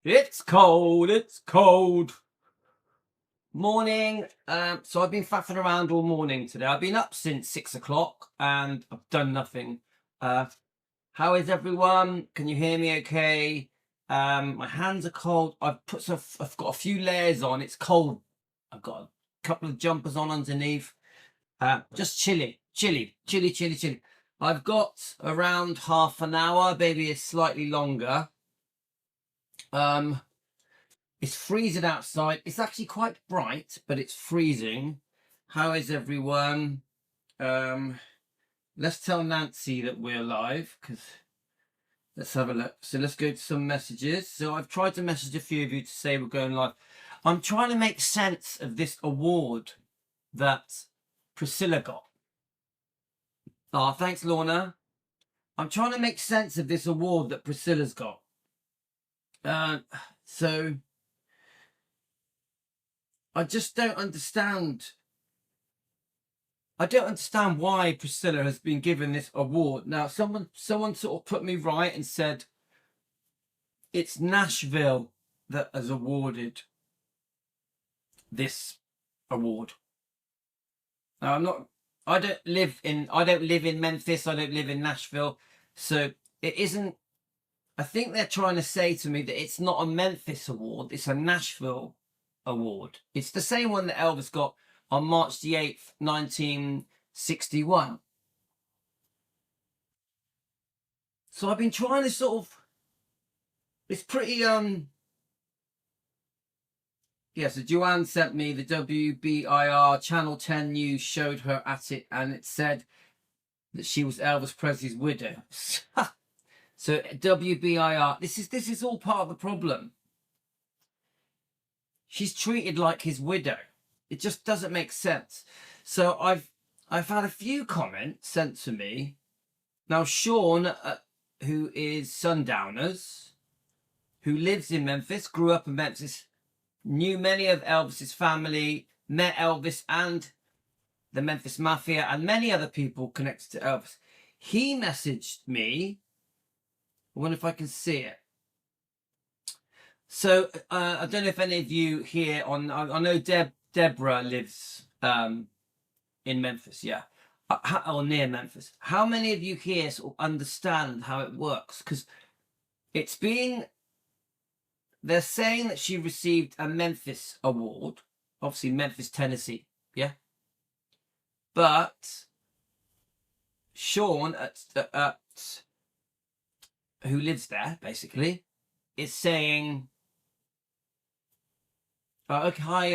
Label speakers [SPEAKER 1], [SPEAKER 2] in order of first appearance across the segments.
[SPEAKER 1] It's cold, it's cold. Morning. So I've been faffing around all morning today. I've been up since 6 o'clock and I've done nothing. How is everyone? Can you hear me okay? My hands are cold. I've got a few layers on. It's cold. I've got a couple of jumpers on underneath. Just chilly. I've got around half an hour, maybe it's slightly longer. It's freezing outside. It's actually quite bright, but it's freezing. How is everyone? Let's tell Nancy that we're live, because let's have a look. So let's go to some messages. So I've tried to message a few of you to say we're going live. I'm trying to make sense of this award that Priscilla got. Oh, thanks, Lorna. I'm trying to make sense of this award that Priscilla's got. So I just don't understand. I don't understand why Priscilla has been given this award. Now, someone sort of put me right and said it's Nashville that has awarded this award. Now, I don't live in Memphis. I don't live in Nashville, so it isn't. I think they're trying to say to me that it's not a Memphis award. It's a Nashville award. It's the same one that Elvis got on March the 8th, 1961. So I've been trying to sort of, it's pretty, yeah, so Joanne sent me the WBIR Channel 10 news, showed her at it, and it said that she was Elvis Presley's widow. So WBIR, this is all part of the problem. She's treated like his widow. It just doesn't make sense. So I've had a few comments sent to me. Now Sean, who is Sundowners, who lives in Memphis, grew up in Memphis, knew many of Elvis's family, met Elvis and the Memphis Mafia and many other people connected to Elvis. He messaged me. I wonder if I can see it. So I don't know if any of you here on, I know Deborah lives in Memphis, yeah, or near Memphis. How many of you here sort of understand how it works? Because they're saying that she received a Memphis award, obviously Memphis, Tennessee, yeah. But Sean who lives there basically is saying, okay, hi,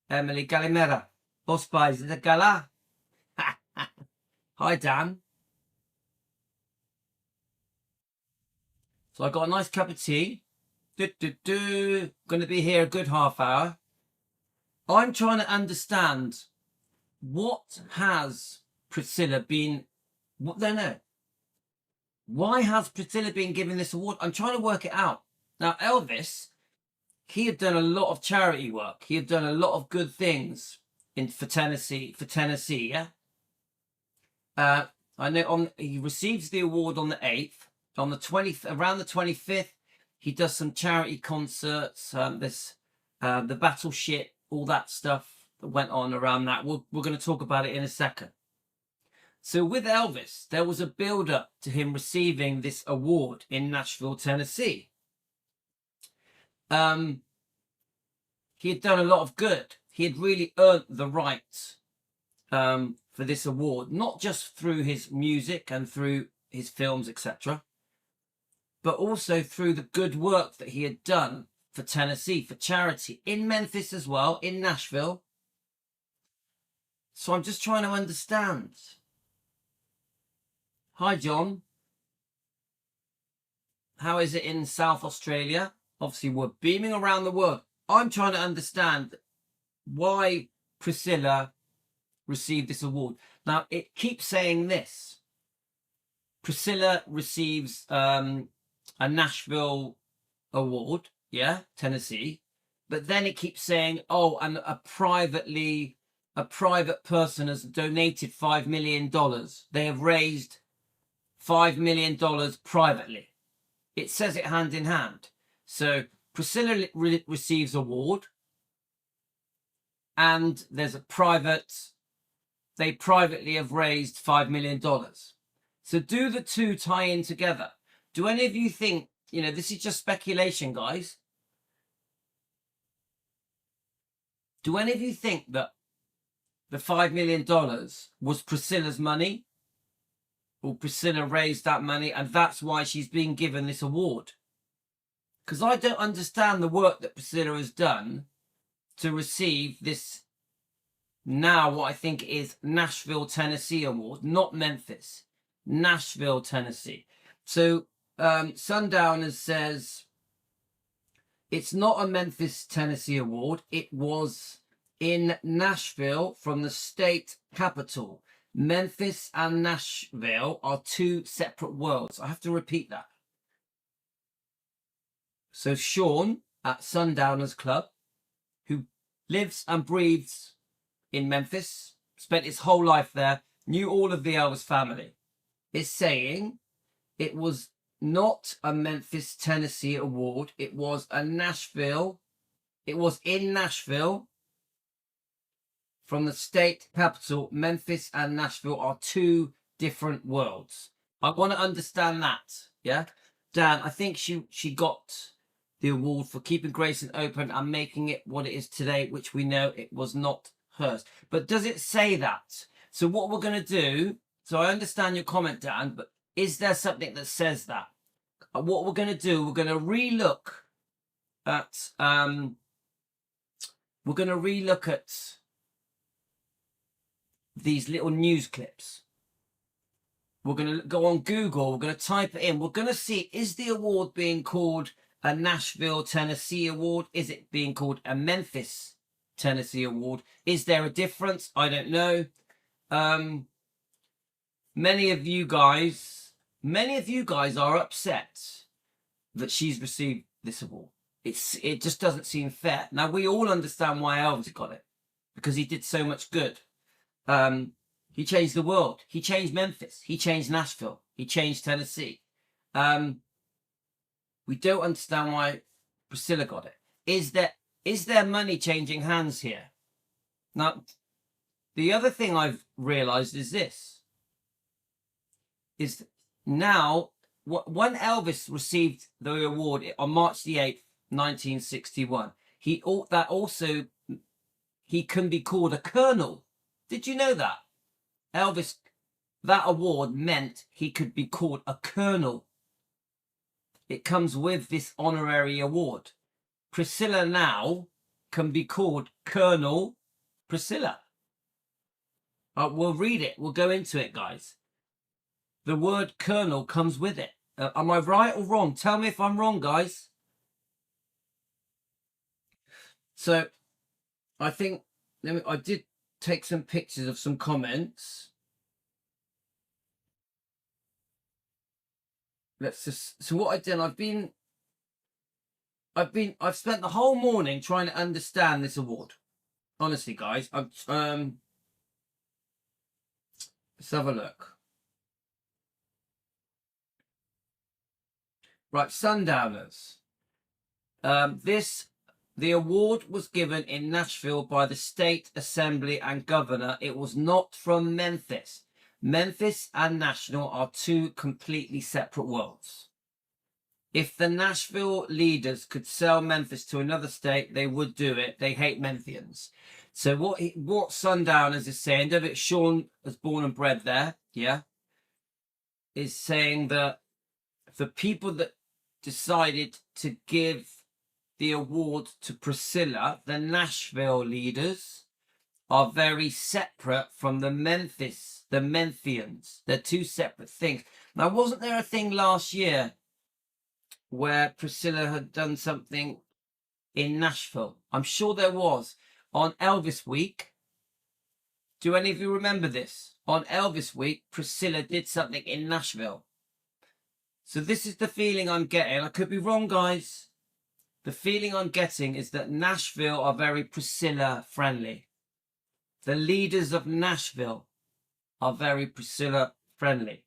[SPEAKER 1] Emily Galimera, Boss Buys, the Gala. Hi, Dan. So I got a nice cup of tea. Going to be here a good half hour. I'm trying to understand what has Priscilla been. No. Why has Priscilla been given this award? I'm trying to work it out. Now, Elvis, he had done a lot of charity work. He had done a lot of good things for Tennessee, yeah? I know he receives the award on the 8th. On the 20th, around the 25th, he does some charity concerts. The battleship, all that stuff that went on around that. We're going to talk about it in a second. So with Elvis, there was a build-up to him receiving this award in Nashville, Tennessee. He had done a lot of good. He had really earned the right for this award, not just through his music and through his films, etc., but also through the good work that he had done for Tennessee, for charity, in Memphis as well, in Nashville. So I'm just trying to understand. Hi, John. How is it in South Australia? Obviously, we're beaming around the world. I'm trying to understand why Priscilla received this award. Now, it keeps saying this. Priscilla receives a Nashville award, yeah, Tennessee. But then it keeps saying, oh, and a private person has donated $5 million. They have raised $5 million privately. It says it hand in hand. So Priscilla receives award, and there's a they privately have raised $5 million. So do the two tie in together? Do any of you think, this is just speculation, guys. Do any of you think that the $5 million was Priscilla's money? Or Priscilla raised that money and that's why she's being given this award? Because I don't understand the work that Priscilla has done to receive this, now what I think is Nashville, Tennessee award, not Memphis. Nashville, Tennessee. So Sundowners says it's not a Memphis, Tennessee award. It was in Nashville from the state capital. Memphis and Nashville are two separate worlds. I have to repeat that. So Sean at Sundowners Club, who lives and breathes in Memphis, spent his whole life there, knew all of the Elvis family, is saying it was not a Memphis, Tennessee award. It was a Nashville. It was in Nashville from the state capital. Memphis and Nashville are two different worlds. I want to understand that. Yeah. Dan, I think she got the award for keeping Grayson open and making it what it is today, which we know it was not hers. But does it say that? So what we're going to do, so I understand your comment, Dan, but is there something that says that? What we're going to do, we're going to re-look at, these little news clips. We're going to go on Google, we're going to type it in. We're going to see, is the award being called a Nashville, Tennessee award? Is it being called a Memphis, Tennessee award? Is there a difference? I don't know. Many of you guys are upset that she's received this award. It just doesn't seem fair. Now, we all understand why Elvis got it, because he did so much good. He changed the world. He changed Memphis. He changed Nashville. He changed Tennessee. We don't understand why Priscilla got it. Is there money changing hands here? Now, the other thing I've realized is this. Is now, when Elvis received the award on March the 8th, 1961, he can be called a colonel. Did you know that? Elvis, that award meant he could be called a colonel. It comes with this honorary award. Priscilla now can be called Colonel Priscilla. We'll read it. We'll go into it, guys. The word colonel comes with it. Am I right or wrong? Tell me if I'm wrong, guys. So, I think I did take some pictures of some comments. So what I've done, I've spent the whole morning trying to understand this award. Honestly, guys, let's have a look. Right, Sundowners. The award was given in Nashville by the state assembly and governor. It was not from Memphis. Memphis and Nashville are two completely separate worlds. If the Nashville leaders could sell Memphis to another state, they would do it. They hate Memphians. So what Sundowners is saying, David Sean was born and bred there, yeah, is saying that the people that decided to give the award to Priscilla, the Nashville leaders, are very separate from the Memphians. They're two separate things. Now, wasn't there a thing last year where Priscilla had done something in Nashville? I'm sure there was. On Elvis Week. Do any of you remember this? On Elvis Week, Priscilla did something in Nashville. So this is the feeling I'm getting. I could be wrong, guys. The feeling I'm getting is that Nashville are very Priscilla friendly. The leaders of Nashville are very Priscilla friendly.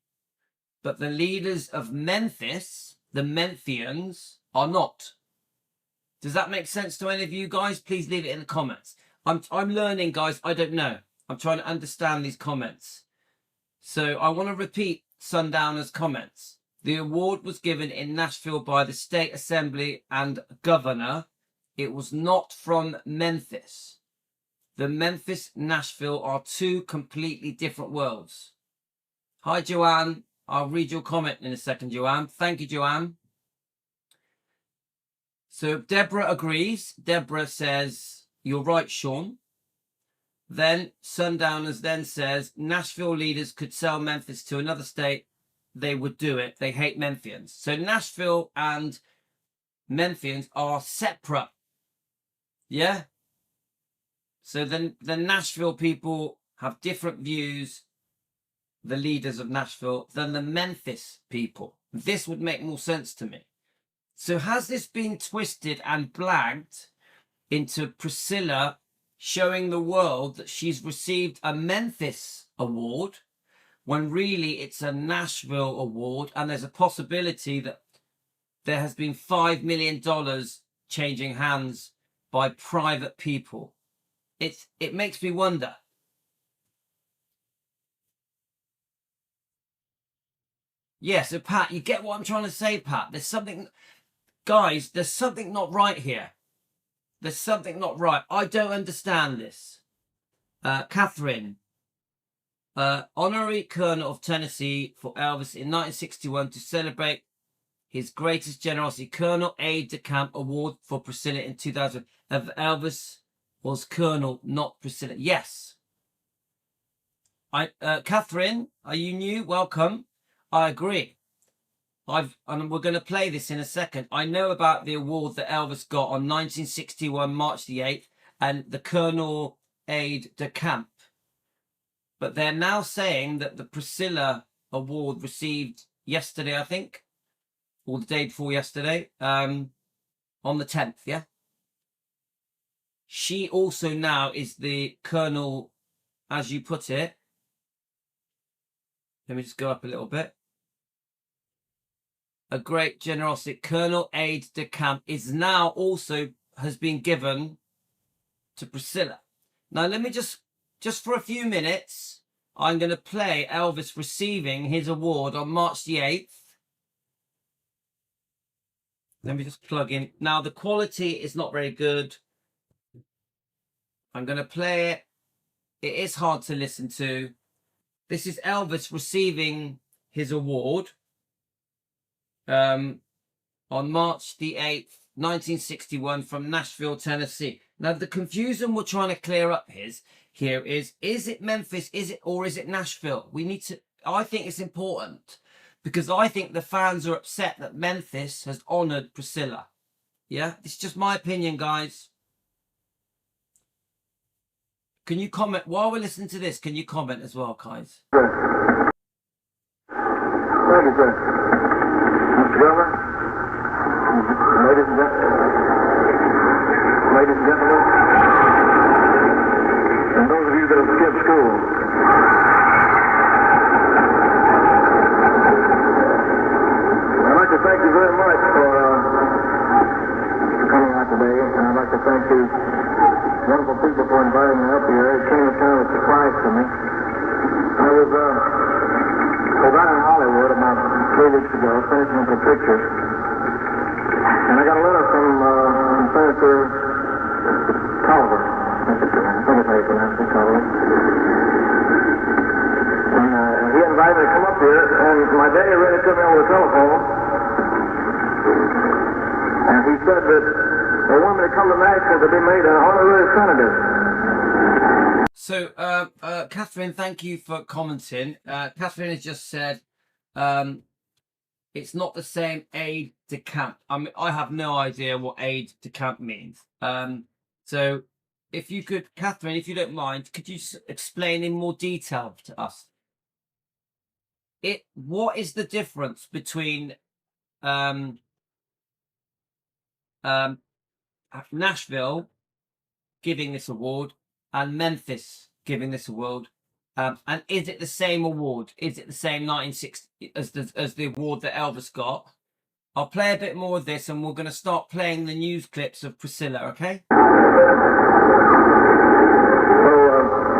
[SPEAKER 1] But the leaders of Memphis, the Memphians, are not. Does that make sense to any of you guys? Please leave it in the comments. I'm learning, guys. I don't know. I'm trying to understand these comments. So I want to repeat Sundowner's comments. The award was given in Nashville by the State Assembly and Governor. It was not from Memphis. The Memphis, Nashville are two completely different worlds. Hi, Joanne. I'll read your comment in a second, Joanne. Thank you, Joanne. So Deborah agrees. Deborah says, you're right, Sean. Then Sundowners then says, Nashville leaders could sell Memphis to another state. They would do it. They hate Memphians. So Nashville and Memphians are separate. Yeah? So then the Nashville people have different views, the leaders of Nashville, than the Memphis people. This would make more sense to me. So has this been twisted and blagged into Priscilla showing the world that she's received a Memphis award when really it's a Nashville award, and there's a possibility that there has been $5 million changing hands by private people? It makes me wonder. Yeah, so Pat, you get what I'm trying to say, Pat? There's something, guys, there's something not right here. There's something not right. I don't understand this. Catherine, honorary colonel of Tennessee for Elvis in 1961 to celebrate his greatest generosity. Colonel Aide de Camp Award for Priscilla in 2000. Elvis was colonel, not Priscilla. Yes. Catherine, are you new? Welcome. I agree. And we're going to play this in a second. I know about the award that Elvis got on 1961, March the 8th, and the Colonel Aide de Camp. But they're now saying that the Priscilla award received yesterday, I think, or the day before yesterday, on the 10th, yeah? She also now is the Colonel, as you put it. Let me just go up a little bit. A great generosity. Colonel Aide de Camp is now also has been given to Priscilla. Now, let me just for a few minutes, I'm going to play Elvis receiving his award on March the 8th. Let me just plug in. Now, the quality is not very good. I'm going to play it. It is hard to listen to. This is Elvis receiving his award on March the 8th, 1961 from Nashville, Tennessee. Now, the confusion we're trying to clear up here is it Memphis, or is it Nashville? We need to, I think it's important because I think the fans are upset that Memphis has honored Priscilla. Yeah, it's just my opinion, guys. Can you comment while we're listening to this? Can you comment as well, guys?
[SPEAKER 2] Thank you, sir. Mr. Governor, ladies and gentlemen, and those of you that have skipped school, I'd like to thank you very much for coming out today, and I'd like to thank you wonderful people for inviting me up here. It came as kind of a surprise to me. I was out in Hollywood about 3 weeks ago, finishing up a picture, and I got a letter from Senator Tolliver. I think that's how you pronounce it, Tolliver. And he invited me to come up here, and my daddy read it to me over the telephone, and he said that they want me to come to Nashville to be made an honorary senator.
[SPEAKER 1] So, Catherine, thank you for commenting. Catherine has just said it's not the same aide de camp. I mean, I have no idea what aide de camp means. So, if you could, Catherine, if you don't mind, could you explain in more detail to us? What is the difference between Nashville giving this award and Memphis giving this award, and is it the same award? Is it the same 1960 as the award that Elvis got? I'll play a bit more of this, and we're going to start playing the news clips of Priscilla, okay?
[SPEAKER 2] So,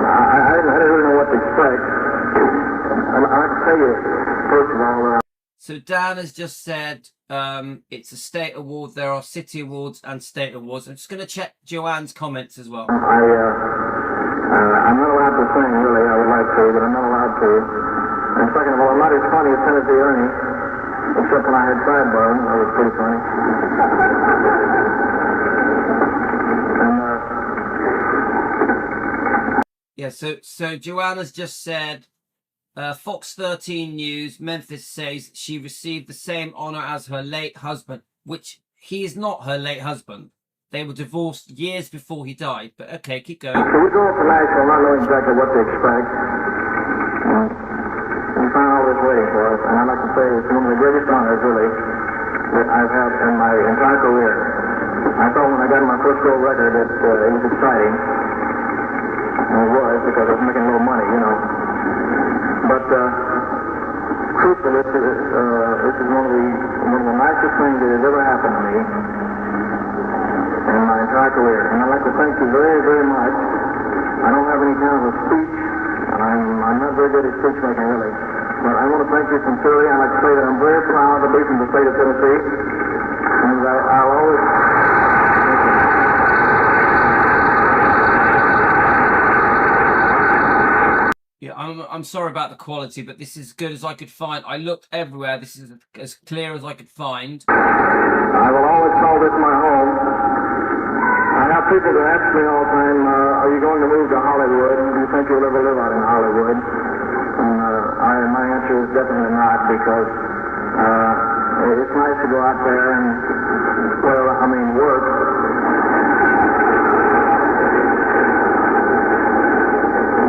[SPEAKER 2] I didn't really know what to expect. I can tell you, first of all...
[SPEAKER 1] So Dan has just said it's a state award. There are city awards and state awards. I'm just going to check Joanne's comments as well.
[SPEAKER 2] I'm not allowed to sing, really. I would like to, but I'm not allowed to. And second of all, I'm not as funny as Tennessee Ernie, except when I had sideburns. That was pretty funny. And,
[SPEAKER 1] yeah, so Joanna's just said, Fox 13 News, Memphis says she received the same honor as her late husband, which he is not her late husband. They were divorced years before he died, but okay, keep going.
[SPEAKER 2] So we go up to Nashville not knowing exactly what to expect. We found all this waiting for us, and I'd like to say it's one of the greatest honors, really, that I've had in my entire career. I thought when I got my first gold record that it was exciting. And it was, because I was making a little money, you know. But truthfully, this is one of the nicest things that has ever happened to me in my entire career. And I'd like to thank you very, very much. I don't have any kind of a speech, and I'm not very good at speech making, really. But I want to thank you sincerely. I'd like to say that I'm very proud to be from the state of Tennessee, and I'll always...
[SPEAKER 1] Yeah, I'm sorry about the quality, but this is as good as I could find. I looked everywhere. This is as clear as I could find.
[SPEAKER 2] I will always call this my home. I have people that ask me all the time, are you going to move to Hollywood? Do you think you'll ever live out in Hollywood? And my answer is definitely not, because it's nice to go out there and, work.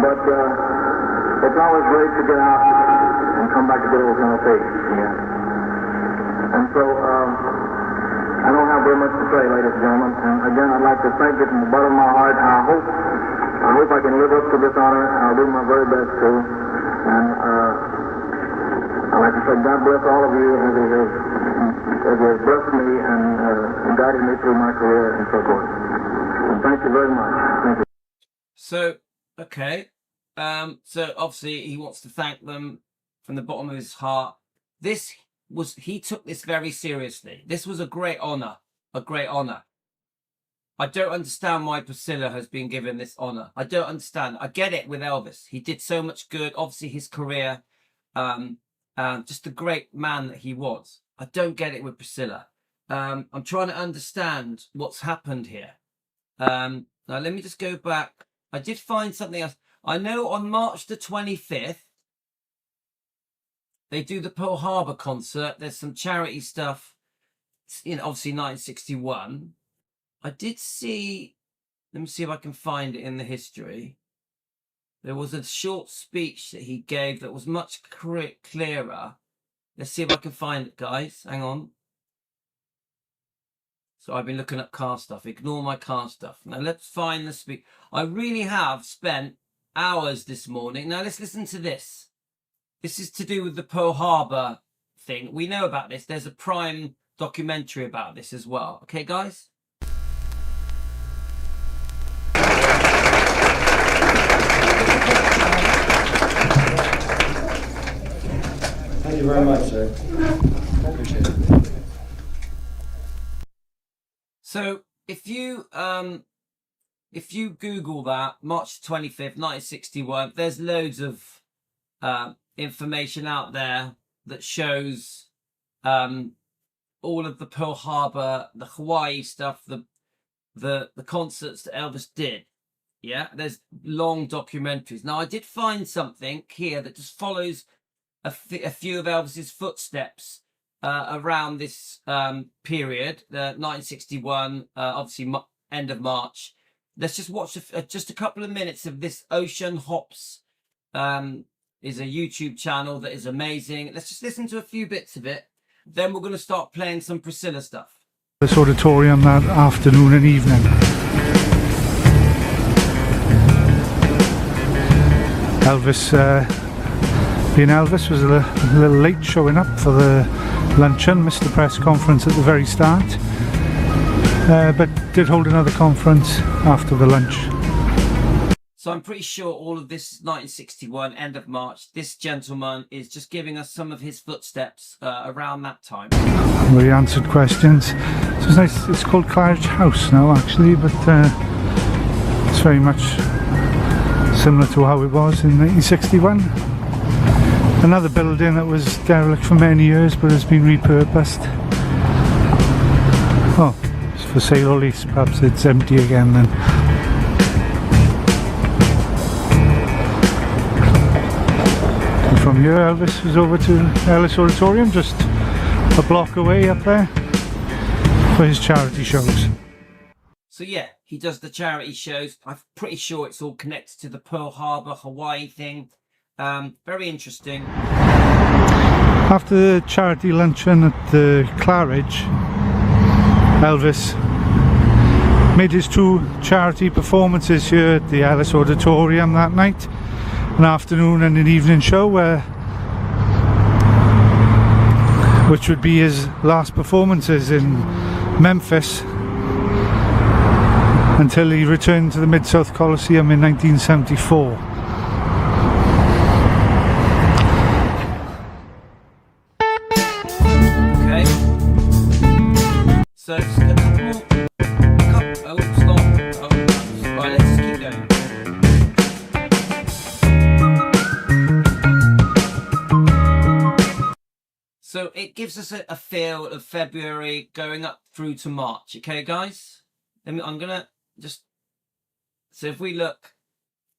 [SPEAKER 2] But it's always great to get out and come back to good old Tennessee. Yeah. And so, I don't have very much to say, ladies and gentlemen. And again, I'd like to thank you from the bottom of my heart. I hope I can live up to this honor. I'll do my very best to. And I'd like to say God bless all of you as He has blessed me and guided me through my career and so forth. And thank you very much. Thank you.
[SPEAKER 1] So, okay. So obviously he wants to thank them from the bottom of his heart. He took this very seriously. This was a great honor, a great honor. I don't understand why Priscilla has been given this honor. I don't understand. I get it with Elvis. He did so much good. Obviously his career, just the great man that he was. I don't get it with Priscilla. I'm trying to understand what's happened here. Now let me just go back. I did find something else. I know on March the 25th, they do the Pearl Harbor concert. There's some charity stuff, obviously 1961. I did see, let me see if I can find it in the history. There was a short speech that he gave that was much clearer. Let's see if I can find it, guys. Hang on. So I've been looking at car stuff. Ignore my car stuff. Now let's find the speech. I really have spent hours this morning. Now let's listen to this. This is to do with the Pearl Harbor thing. We know about this. There's a Prime documentary about this as well. Okay, guys?
[SPEAKER 3] Thank you very much, sir. Appreciate it.
[SPEAKER 1] So if you Google that, March 25th, 1961, there's loads of information out there that shows all of the Pearl Harbor, the Hawaii stuff, the concerts that Elvis did. Yeah, there's long documentaries. Now I did find something here that just follows a few of Elvis's footsteps around this period, 1961, obviously end of March. Let's just watch just a couple of minutes of this. Ocean Hops is a YouTube channel that is amazing. Let's just listen to a few bits of it. Then we're going to start playing some Priscilla stuff.
[SPEAKER 4] This auditorium that afternoon and evening. Elvis, being Elvis, was a little late showing up for the luncheon, missed the press conference at the very start, but did hold another conference after the lunch.
[SPEAKER 1] So I'm pretty sure all of this 1961, end of March, this gentleman is just giving us some of his footsteps around that time.
[SPEAKER 4] Where he answered questions. So it's nice. It's called Claridge House now, actually, but it's very much similar to how it was in 1961. Another building that was derelict for many years, but has been repurposed. Oh, it's for sale or lease. Perhaps it's empty again then. From here, Elvis was over to Ellis Auditorium, just a block away up there, for his charity shows.
[SPEAKER 1] So yeah, he does the charity shows. I'm pretty sure it's all connected to the Pearl Harbor, Hawaii thing. Very interesting.
[SPEAKER 4] After the charity luncheon at the Claridge, Elvis made his 2 charity performances here at the Ellis Auditorium that night. An afternoon and an evening show which would be his last performances in Memphis until he returned to the Mid-South Coliseum in 1974.
[SPEAKER 1] Okay. So just a couple more. Oh, stop. Oh, right, let's just keep going. So it gives us a feel of February going up through to March. Okay, guys? I'm gonna just... So if we look,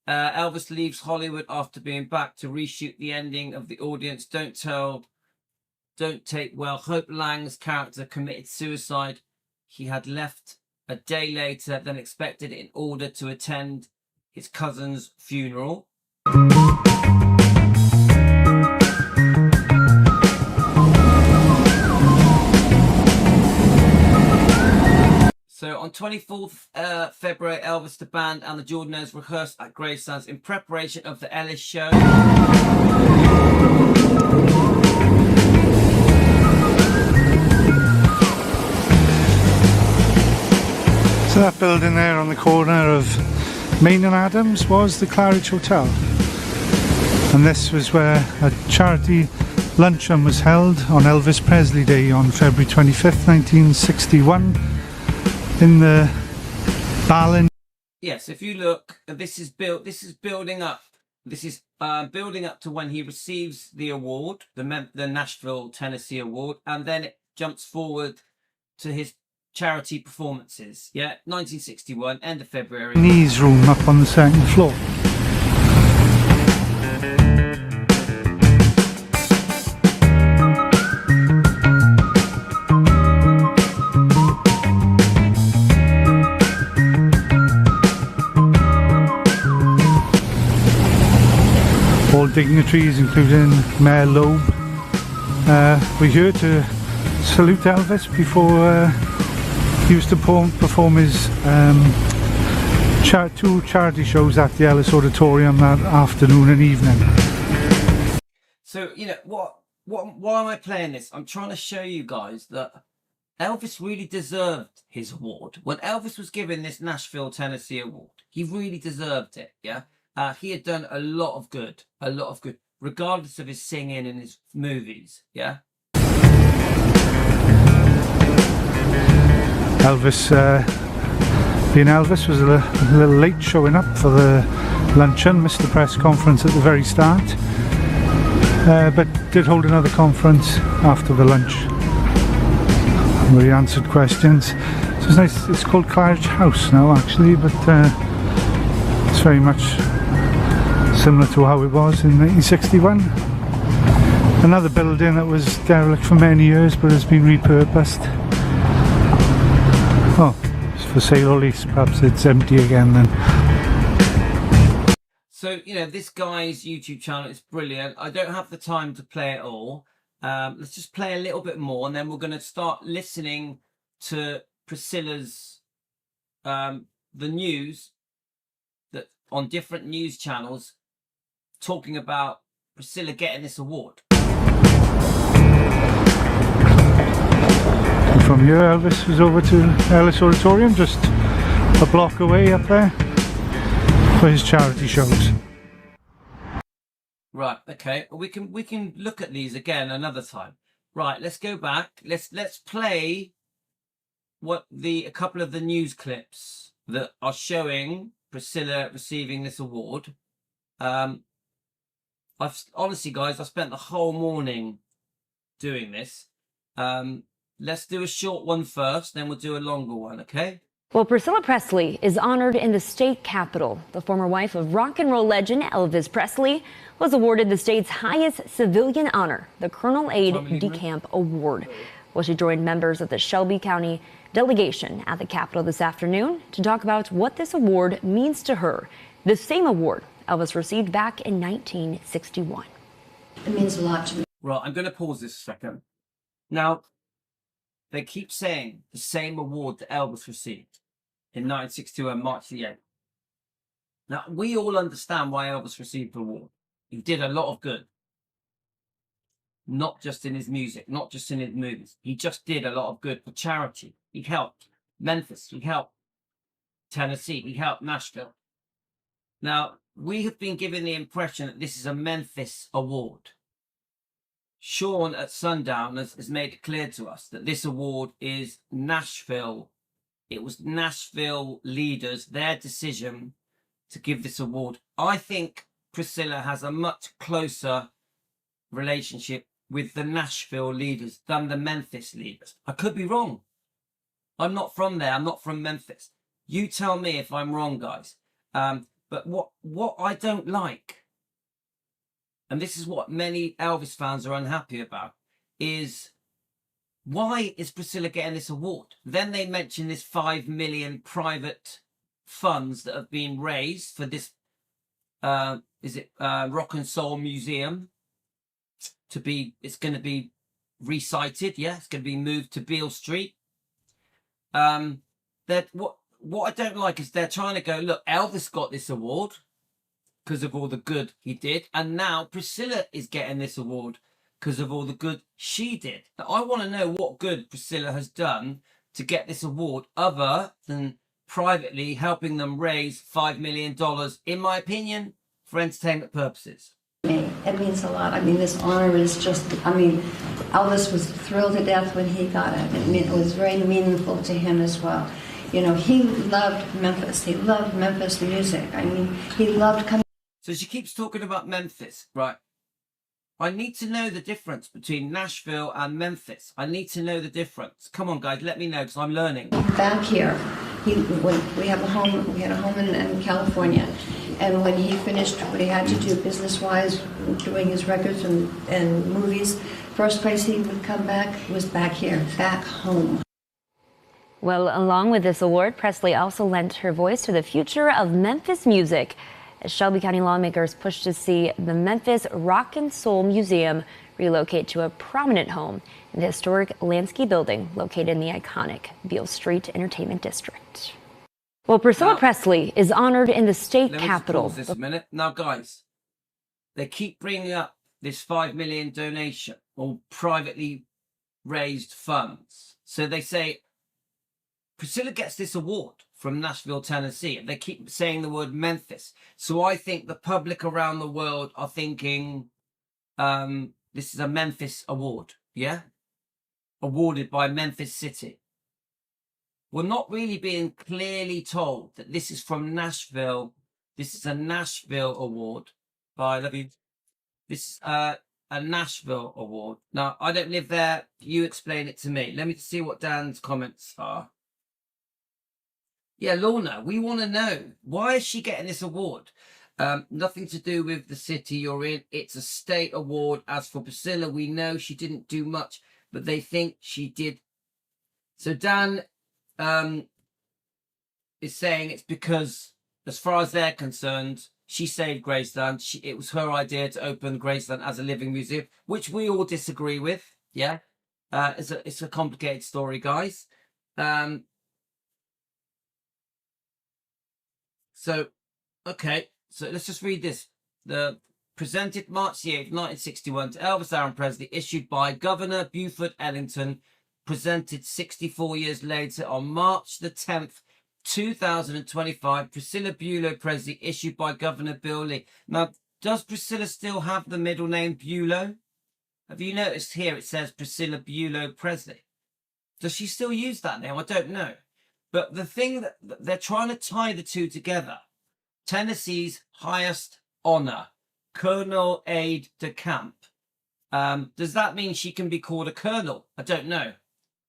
[SPEAKER 1] Elvis leaves Hollywood after being back to reshoot the ending of The Audience. Don't take well. Hope Lang's character committed suicide. He had left a day later than expected in order to attend his cousin's funeral. So on 24th February, Elvis, the band and the Jordanaires rehearsed at Gravestones in preparation of the Ellis show.
[SPEAKER 4] So that building there on the corner of Main and Adams was the Claridge Hotel. And this was where a charity luncheon was held on Elvis Presley Day on February 25th, 1961. In the Ballin.
[SPEAKER 1] Yes, if you look, this is building up. This is building up to when he receives the award, the Nashville, Tennessee award, and then it jumps forward to his charity performances. Yeah, 1961, end of February.
[SPEAKER 4] Knees room up on the 2nd floor. All dignitaries, including Mayor Loeb, were here to salute Elvis before he was to perform his 2 charity shows at the Ellis Auditorium that afternoon and evening.
[SPEAKER 1] So, you know, why am I playing this? I'm trying to show you guys that Elvis really deserved his award. When Elvis was given this Nashville, Tennessee award, he really deserved it, yeah? He had done a lot of good, regardless of his singing and his movies, yeah?
[SPEAKER 4] Elvis, being Elvis, was a little late showing up for the luncheon, missed the press conference at the very start, but did hold another conference after the lunch where he answered questions. So it's nice. It's called Claridge House now, actually, but it's very much similar to how it was in 1961. Another building that was derelict for many years, but has been repurposed. Oh, it's for sale or lease. Perhaps it's empty again then.
[SPEAKER 1] So, you know, this guy's YouTube channel is brilliant. I don't have the time to play it all. Let's just play a little bit more, and then we're going to start listening to Priscilla's the news that on different news channels talking about Priscilla getting this award.
[SPEAKER 4] from here. Elvis was over to Ellis Auditorium, just a block away up there, for his charity shows.
[SPEAKER 1] Right, okay. We can look at these again another time. Right, let's go back. Let's play a couple of the news clips that are showing Priscilla receiving this award. Honestly, guys, I spent the whole morning doing this. Let's do a short one first, then we'll do a longer one, okay?
[SPEAKER 5] Well, Priscilla Presley is honored in the state capitol. The former wife of rock and roll legend Elvis Presley was awarded the state's highest civilian honor, the Colonel Aid DeCamp Award. Well, she joined members of the Shelby County delegation at the Capitol this afternoon to talk about what this award means to her. The same award Elvis received back in 1961.
[SPEAKER 6] It means a lot to me.
[SPEAKER 1] Right, I'm going to pause this a second. Now, they keep saying the same award that Elvis received in 1962 on March the 8th. Now, we all understand why Elvis received the award. He did a lot of good. Not just in his music, not just in his movies. He just did a lot of good for charity. He helped Memphis. He helped Tennessee. He helped Nashville. Now, we have been given the impression that this is a Memphis award. Sean at Sundown has made it clear to us that this award is Nashville. It was Nashville leaders, their decision to give this award. I think Priscilla has a much closer relationship with the Nashville leaders than the Memphis leaders. I could be wrong. I'm not from there. I'm not from Memphis. You tell me if I'm wrong, guys. But what I don't like, and this is what many Elvis fans are unhappy about, is why is Priscilla getting this award? Then they mention this 5 million private funds that have been raised for this, Rock and Soul Museum it's going to be recited. Yeah, it's going to be moved to Beale Street. That what I don't like is they're trying to go, look, Elvis got this award because of all the good he did, and now Priscilla is getting this award because of all the good she did. Now, I want to know what good Priscilla has done to get this award other than privately helping them raise $5 million, in my opinion, for entertainment purposes.
[SPEAKER 6] It means a lot. I mean, this honor is just, Elvis was thrilled to death when he got it. It was very meaningful to him as well. You know, he loved Memphis. He loved Memphis music. I mean, he loved coming.
[SPEAKER 1] So she keeps talking about Memphis, right? I need to know the difference between Nashville and Memphis. I need to know the difference. Come on, guys, let me know because I'm learning.
[SPEAKER 6] Back here, we had a home in California. And when he finished what he had to do business-wise, doing his records and movies, first place he would come back was back here, back home.
[SPEAKER 5] Well, along with this award, Presley also lent her voice to the future of Memphis music, as Shelby County lawmakers push to see the Memphis Rock and Soul Museum relocate to a prominent home in the historic Lansky building located in the iconic Beale Street Entertainment District. Well, Priscilla Presley is honored in the state capitol.
[SPEAKER 1] Let me pause this a minute. Now, guys, they keep bringing up this 5 million donation or privately raised funds. So they say Priscilla gets this award from Nashville, Tennessee, and they keep saying the word Memphis. So I think the public around the world are thinking this is a Memphis award, yeah? Awarded by Memphis City. We're not really being clearly told that this is from Nashville. This is a Nashville award. I love you. This is a Nashville award. Now, I don't live there. You explain it to me. Let me see what Dan's comments are. Yeah, Lorna, we want to know, why is she getting this award? Nothing to do with the city you're in. It's a state award. As for Priscilla, we know she didn't do much, but they think she did. So Dan is saying it's because, as far as they're concerned, she saved Graceland. It was her idea to open Graceland as a living museum, which we all disagree with. Yeah, it's a complicated story, guys. So, okay, so let's just read this. The presented March the 8th, 1961 to Elvis Aaron Presley, issued by Governor Buford Ellington, presented 64 years later on March the 10th, 2025, Priscilla Bulow Presley, issued by Governor Bill Lee. Now, does Priscilla still have the middle name Bulow? Have you noticed here it says Priscilla Bulow Presley? Does she still use that name? I don't know. But the thing that they're trying to tie the two together, Tennessee's highest honor, Colonel Aide de Camp. Does that mean she can be called a colonel? I don't know.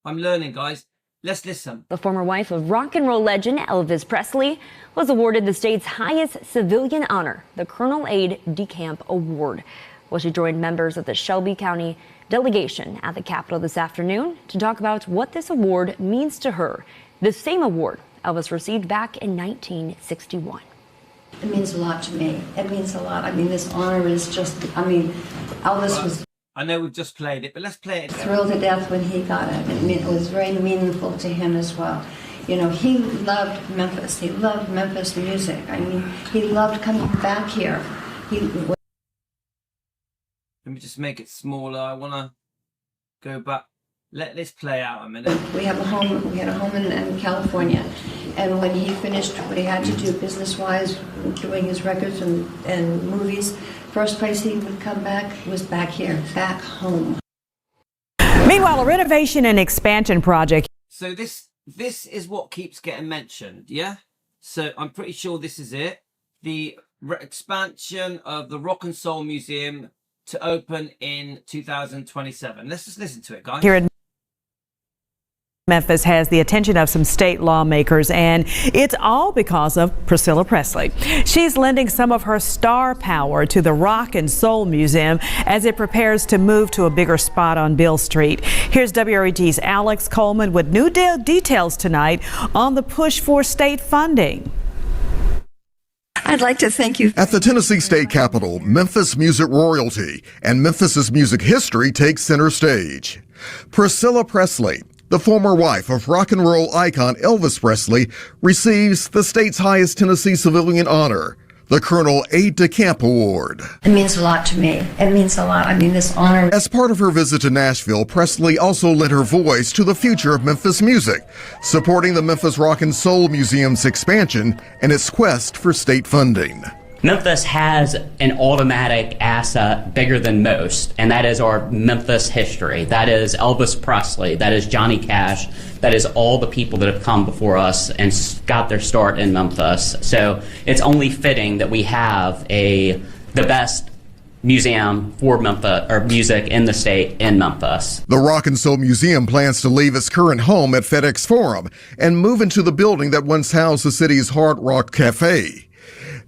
[SPEAKER 1] I'm learning, guys. Let's listen.
[SPEAKER 5] The former wife of rock and roll legend Elvis Presley was awarded the state's highest civilian honor, the Colonel Aide de Camp Award. Well, she joined members of the Shelby County delegation at the Capitol this afternoon to talk about what this award means to her. The same award Elvis received back in 1961.
[SPEAKER 6] It means a lot to me. It means a lot. I mean, this honor is just, I mean, Elvis was
[SPEAKER 1] I know we've just played it, but let's play it again.
[SPEAKER 6] Thrilled to death when he got it. It was very meaningful to him as well. You know, he loved Memphis. He loved Memphis music. I mean, he loved coming back here.
[SPEAKER 1] Let me just make it smaller. I want to go back. Let this play out a minute.
[SPEAKER 6] We had a home in California. And when he finished what he had to do business-wise, doing his records and movies, first place he would come back was back here, back home.
[SPEAKER 7] Meanwhile, a renovation and expansion project.
[SPEAKER 1] So this is what keeps getting mentioned, yeah? So I'm pretty sure this is it. The expansion of the Rock and Soul Museum to open in 2027. Let's just listen to it, guys.
[SPEAKER 7] Here in Memphis has the attention of some state lawmakers, and it's all because of Priscilla Presley. She's lending some of her star power to the Rock and Soul Museum as it prepares to move to a bigger spot on Beale Street. Here's WREG's Alex Coleman with new details tonight on the push for state funding.
[SPEAKER 8] I'd like to thank you.
[SPEAKER 9] At the Tennessee State Capitol, Memphis music royalty and Memphis's music history take center stage. Priscilla Presley, the former wife of rock and roll icon Elvis Presley, receives the state's highest Tennessee civilian honor, the Colonel Aide de Camp Award.
[SPEAKER 6] It means a lot to me. It means a lot. I mean, this honor.
[SPEAKER 9] As part of her visit to Nashville, Presley also lent her voice to the future of Memphis music, supporting the Memphis Rock and Soul Museum's expansion and its quest for state funding.
[SPEAKER 10] Memphis has an automatic asset bigger than most, and that is our Memphis history. That is Elvis Presley, that is Johnny Cash, that is all the people that have come before us and got their start in Memphis. So it's only fitting that we have the best museum for Memphis, or music in the state in Memphis.
[SPEAKER 9] The Rock and Soul Museum plans to leave its current home at FedEx Forum and move into the building that once housed the city's Hard Rock Cafe.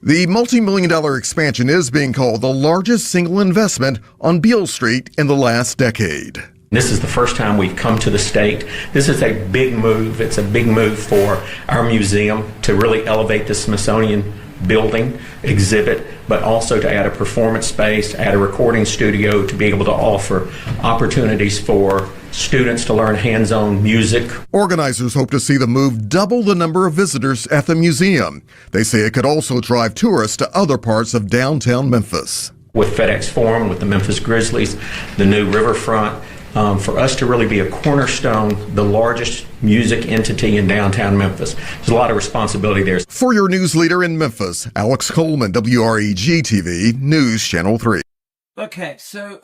[SPEAKER 9] The multi-million-dollar expansion is being called the largest single investment on Beale Street in the last decade.
[SPEAKER 11] This is the first time we've come to the state. This is a big move. It's a big move for our museum to really elevate the Smithsonian building, exhibit, but also to add a performance space, add a recording studio to be able to offer opportunities for students to learn hands-on music.
[SPEAKER 9] Organizers hope to see the move double the number of visitors at the museum. They say it could also drive tourists to other parts of downtown Memphis.
[SPEAKER 11] With FedEx Forum, with the Memphis Grizzlies, the new riverfront, for us to really be a cornerstone, the largest music entity in downtown Memphis. There's a lot of responsibility there.
[SPEAKER 9] For your news leader in Memphis, Alex Coleman, WREG-TV, News Channel 3.
[SPEAKER 1] Okay, so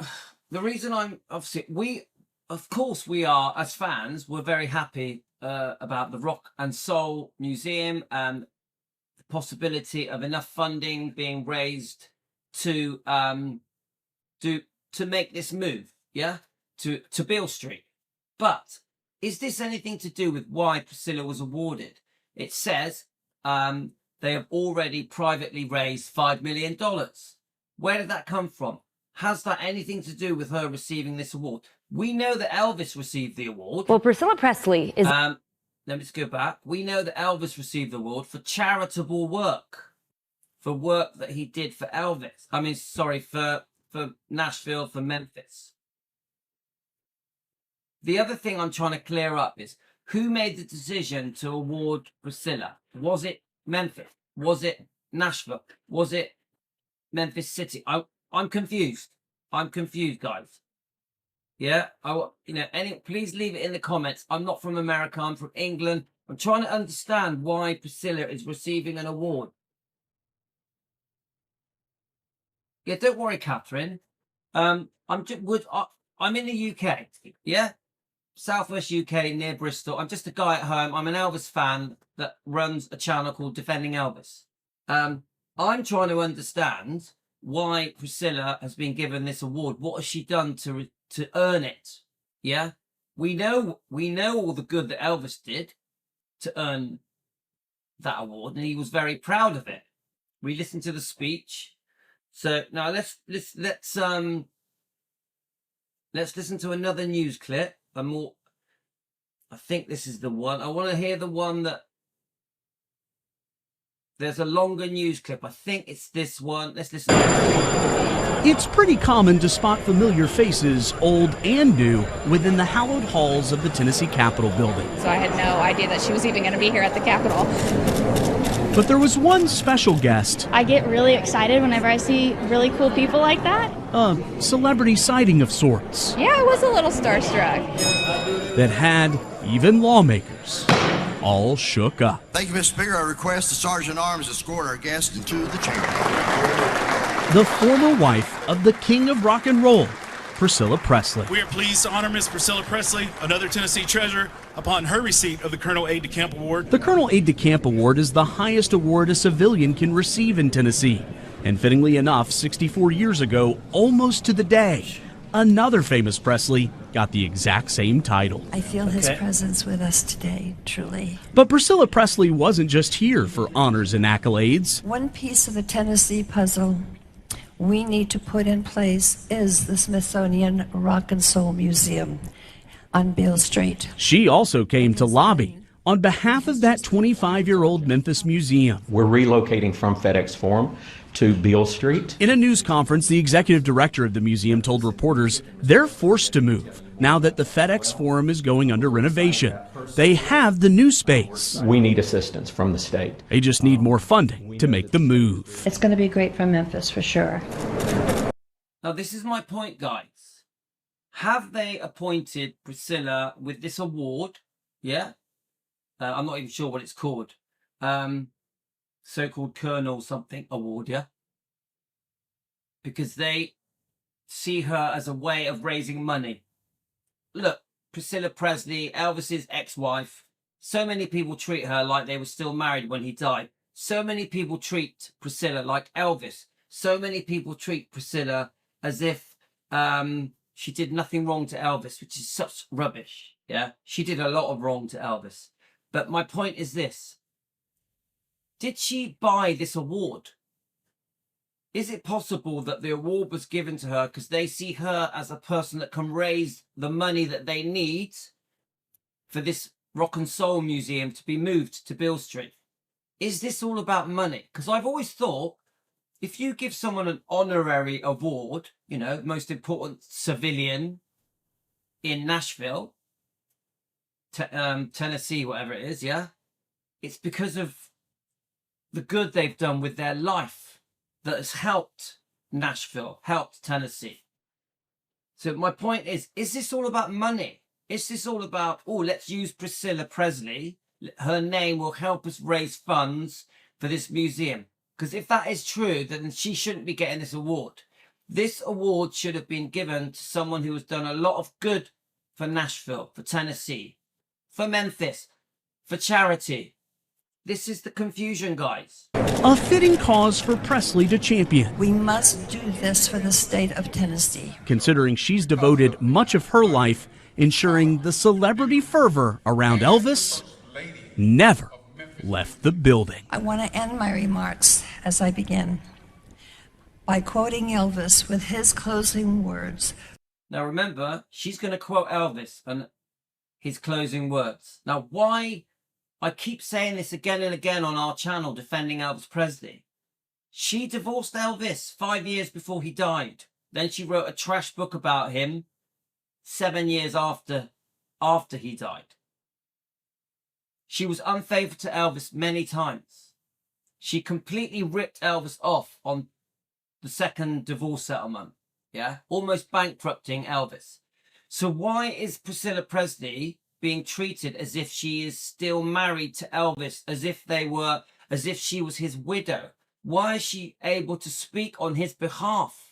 [SPEAKER 1] the reason I'm obviously, of course we are, as fans, we're very happy about the Rock and Soul Museum and the possibility of enough funding being raised to make this move, yeah? To Beale Street. But is this anything to do with why Priscilla was awarded? It says they have already privately raised $5 million. Where did that come from? Has that anything to do with her receiving this award? We know that Elvis received the award.
[SPEAKER 5] Well, Priscilla Presley is...
[SPEAKER 1] Let me just go back. We know that Elvis received the award for charitable work. For work that he did for Elvis. I mean, sorry, for Nashville, for Memphis. The other thing I'm trying to clear up is who made the decision to award Priscilla? Was it Memphis? Was it Nashville? Was it Memphis City? I'm confused. I'm confused, guys. Yeah, please leave it in the comments. I'm not from America. I'm from England. I'm trying to understand why Priscilla is receiving an award. Yeah, don't worry, Catherine. I'm in the UK. Yeah, Southwest UK near Bristol. I'm just a guy at home. I'm an Elvis fan that runs a channel called Defending Elvis. I'm trying to understand why Priscilla has been given this award. What has she done to earn it? Yeah, we know all the good that Elvis did to earn that award, and he was very proud of it. We listened to the speech. So now let's listen to another news clip. I think this is the one. I want to hear the one that. There's a longer news clip. I think it's this one. Let's listen to it.
[SPEAKER 12] It's pretty common to spot familiar faces, old and new, within the hallowed halls of the Tennessee Capitol building.
[SPEAKER 13] So I had no idea that she was even going to be here at the Capitol.
[SPEAKER 12] But there was one special guest.
[SPEAKER 14] I get really excited whenever I see really cool people like that.
[SPEAKER 12] A celebrity sighting of sorts.
[SPEAKER 13] Yeah, I was a little starstruck.
[SPEAKER 12] That had even lawmakers all shook up.
[SPEAKER 15] Thank you, Mr. Speaker. I request the Sergeant at Arms escort our guest into the chamber.
[SPEAKER 12] The former wife of the King of Rock and Roll, Priscilla Presley.
[SPEAKER 16] We are pleased to honor Miss Priscilla Presley, another Tennessee treasure, upon her receipt of the Colonel Aide de Camp Award.
[SPEAKER 12] The Colonel Aide de Camp Award is the highest award a civilian can receive in Tennessee. And fittingly enough, 64 years ago, almost to the day, another famous Presley got the exact same title.
[SPEAKER 8] I feel his presence with us today, truly.
[SPEAKER 12] But Priscilla Presley wasn't just here for honors and accolades.
[SPEAKER 8] One piece of the Tennessee puzzle we need to put in place is the Smithsonian Rock and Soul Museum on Beale Street.
[SPEAKER 12] She also came to lobby on behalf of that 25-year-old Memphis museum.
[SPEAKER 11] We're relocating from FedEx Forum to Beale Street.
[SPEAKER 12] In a news conference, the executive director of the museum told reporters they're forced to move now that the FedEx Forum is going under renovation. They have the new space.
[SPEAKER 11] We need assistance from the state.
[SPEAKER 12] They just need more funding to make the move.
[SPEAKER 6] It's going to be great for Memphis for sure.
[SPEAKER 1] Now, this is my point, guys. Have they appointed Priscilla with this award? Yeah? I'm not even sure what it's called. So-called Colonel something award, yeah? Because they see her as a way of raising money. Look, Priscilla Presley, Elvis's ex-wife. So many people treat her like they were still married when he died. So many people treat Priscilla like Elvis. So many people treat Priscilla as if she did nothing wrong to Elvis, which is such rubbish, yeah? She did a lot of wrong to Elvis. But my point is this. Did she buy this award? Is it possible that the award was given to her because they see her as a person that can raise the money that they need for this Rock and Soul Museum to be moved to Beale Street? Is this all about money? Because I've always thought if you give someone an honorary award, you know, most important civilian in Nashville, Tennessee, whatever it is, yeah, it's because of the good they've done with their life that has helped Nashville, helped Tennessee. So my point is this all about money? Is this all about, oh, let's use Priscilla Presley, her name will help us raise funds for this museum? Because if that is true, then she shouldn't be getting this award. This award should have been given to someone who has done a lot of good for Nashville, for Tennessee, for Memphis, for charity. This is the confusion, guys.
[SPEAKER 12] A fitting cause for Presley to champion.
[SPEAKER 8] We must do this for the state of Tennessee.
[SPEAKER 12] Considering she's devoted much of her life ensuring the celebrity fervor around Elvis never left the building.
[SPEAKER 8] I want to end my remarks as I begin by quoting Elvis with his closing words.
[SPEAKER 1] Now remember, she's going to quote Elvis and his closing words. Now why I keep saying this again and again on our channel, Defending Elvis Presley. She divorced Elvis 5 years before he died. Then she wrote a trash book about him 7 years after he died. She was unfaithful to Elvis many times. She completely ripped Elvis off on the second divorce settlement. Yeah, almost bankrupting Elvis. So why is Priscilla Presley being treated as if she is still married to Elvis, as if she was his widow? Why is she able to speak on his behalf?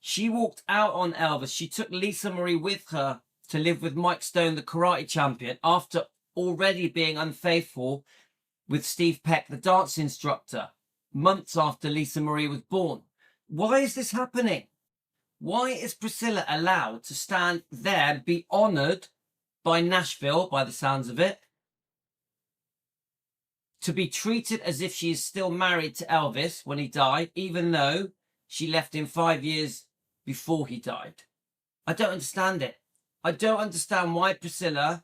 [SPEAKER 1] She walked out on Elvis. She took Lisa Marie with her to live with Mike Stone, the karate champion, after already being unfaithful with Steve Peck, the dance instructor, months after Lisa Marie was born. Why is this happening? Why is Priscilla allowed to stand there and be honoured by Nashville, by the sounds of it, to be treated as if she is still married to Elvis when he died, even though she left him 5 years before he died? I don't understand it. I don't understand why Priscilla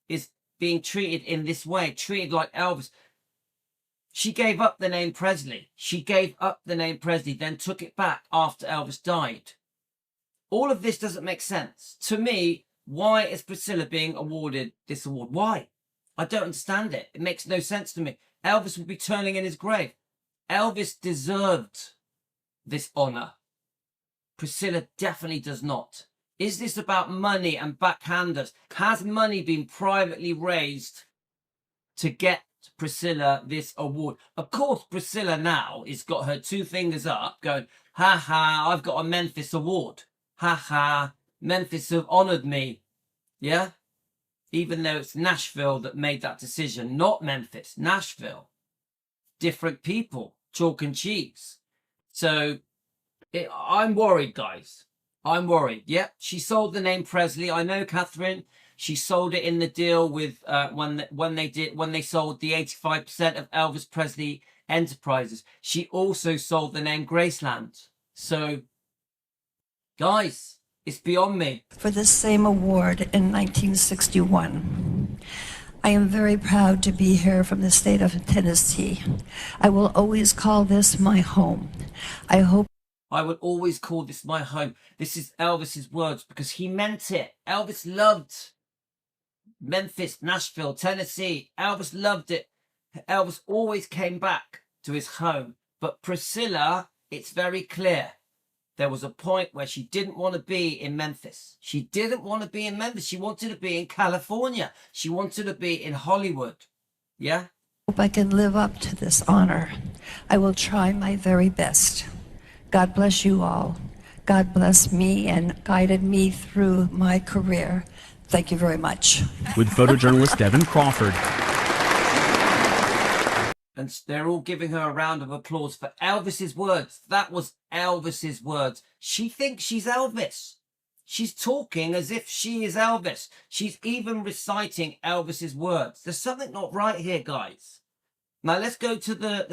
[SPEAKER 1] is being treated in this way, treated like Elvis. She gave up the name Presley. She gave up the name Presley, then took it back after Elvis died. All of this doesn't make sense. To me, why is Priscilla being awarded this award? Why? I don't understand it. It makes no sense to me. Elvis would be turning in his grave. Elvis deserved this honour. Priscilla definitely does not. Is this about money and backhanders? Has money been privately raised to get Priscilla this award? Of course, Priscilla now has got her two fingers up going, ha ha, I've got a Memphis award. Ha ha, Memphis have honoured me. Yeah? Even though it's Nashville that made that decision, not Memphis, Nashville. Different people, chalk and cheese. So I'm worried, guys. I'm worried. Yep, she sold the name Presley. I know, Catherine. She sold it in the deal with when they sold the 85% of Elvis Presley Enterprises. She also sold the name Graceland. So, guys, it's beyond me.
[SPEAKER 8] For this same award in 1961. I am very proud to be here from the state of Tennessee. I will always call this my home. I
[SPEAKER 1] would always call this my home. This is Elvis's words because he meant it. Elvis loved Memphis, Nashville, Tennessee. Elvis loved it. Elvis always came back to his home. But Priscilla, it's very clear. There was a point where she didn't want to be in Memphis. She didn't want to be in Memphis. She wanted to be in California. She wanted to be in Hollywood. Yeah?
[SPEAKER 8] Hope I can live up to this honor. I will try my very best. God bless you all. God bless me and guided me through my career. Thank you very much.
[SPEAKER 12] With photojournalist Devin Crawford.
[SPEAKER 1] And they're all giving her a round of applause for Elvis's words. That was Elvis's words. She thinks she's Elvis. She's talking as if she is Elvis. She's even reciting Elvis's words. There's something not right here, guys. Now let's go to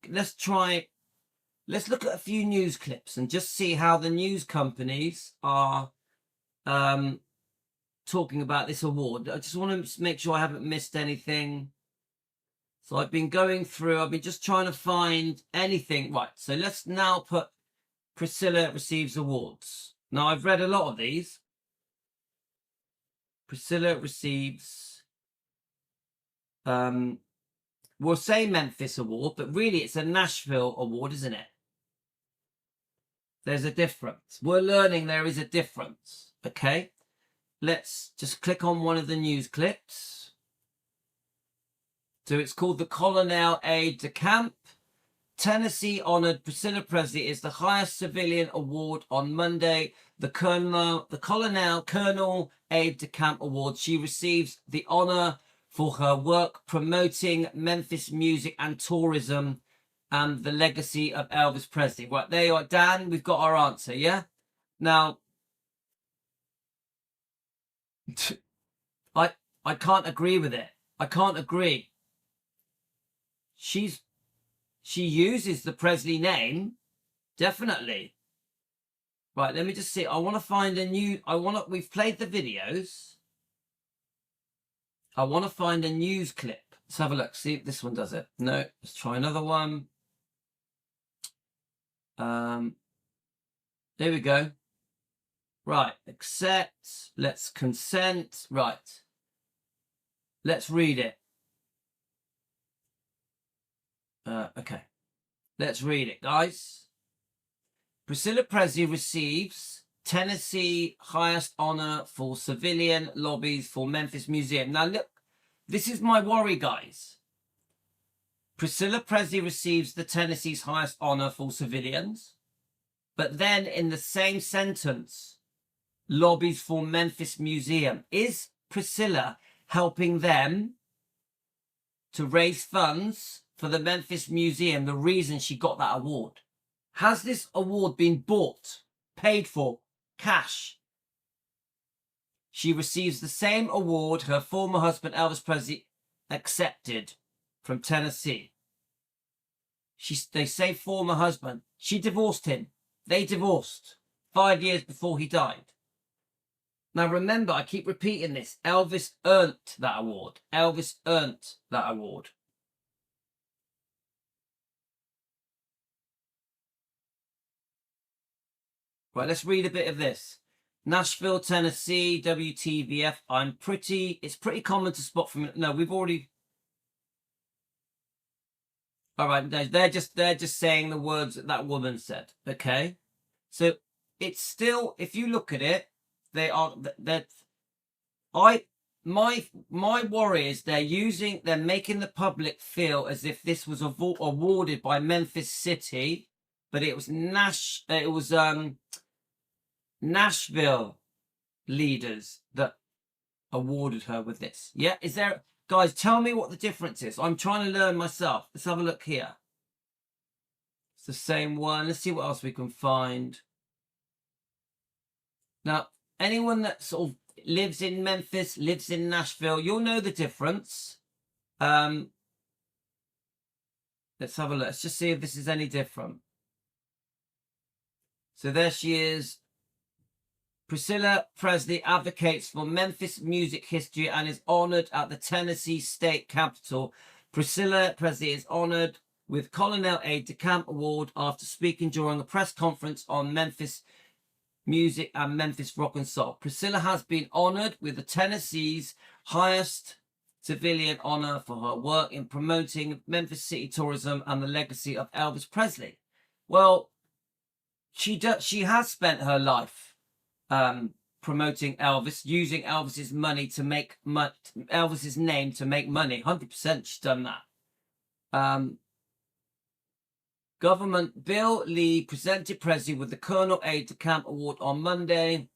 [SPEAKER 1] let's look at a few news clips and just see how the news companies are talking about this award. I just want to make sure I haven't missed anything. So I've been going through, I've been just trying to find anything. Right, so let's now put Priscilla receives awards. Now I've read a lot of these. Priscilla receives, we'll say Memphis award, but really it's a Nashville award, isn't it? There's a difference. We're learning there is a difference, okay? Let's just click on one of the news clips. So it's called the Colonel Aide de Camp. Tennessee honored Priscilla Presley is the highest civilian award on Monday. The Colonel Aide de Camp Award. She receives the honor for her work promoting Memphis music and tourism and the legacy of Elvis Presley. Right, there you are, Dan. We've got our answer, yeah? Now, I can't agree with it. I can't agree. She uses the Presley name, definitely. Right, let me just see. I want to find a new, we've played the videos. I want to find a news clip. Let's have a look, see if this one does it. No, let's try another one. There we go. Right, accept, let's consent. Right, let's read it. Okay, let's read it, guys. Priscilla Presley receives Tennessee highest honor for civilian lobbies for Memphis Museum. Now look, this is my worry, guys. Priscilla Presley receives the Tennessee's highest honor for civilians, but then in the same sentence, lobbies for Memphis Museum. Is Priscilla helping them to raise funds for the Memphis Museum, the reason she got that award? Has this award been bought, paid for, cash? She receives the same award her former husband Elvis Presley accepted from Tennessee. They say former husband. She divorced him. They divorced 5 years before he died. Now remember, I keep repeating this. Elvis earned that award. Elvis earned that award. Right, let's read a bit of this. Nashville, Tennessee, WTVF. It's pretty common to spot from. No, we've already. All right, they're just saying the words that woman said. Okay, so it's still, if you look at it, my worry is they're making the public feel as if this was awarded by Memphis City, but it was Nashville leaders that awarded her with this. Yeah, is there, guys, tell me what the difference is. I'm trying to learn myself. Let's have a look here. It's the same one. Let's see what else we can find. Now, anyone that sort of lives in Memphis, lives in Nashville, you'll know the difference. Let's have a look. Let's just see if this is any different. So there she is. Priscilla Presley advocates for Memphis music history and is honored at the Tennessee State Capitol. Priscilla Presley is honored with Colonel Aide de Camp Award after speaking during a press conference on Memphis music and Memphis rock and soul. Priscilla has been honored with the Tennessee's highest civilian honor for her work in promoting Memphis city tourism and the legacy of Elvis Presley. Well, she has spent her life promoting Elvis, using Elvis's money to make Elvis's name to make money. 100% she's done that. Government Bill Lee presented Presley with the Colonel Aide de Camp Award on Monday.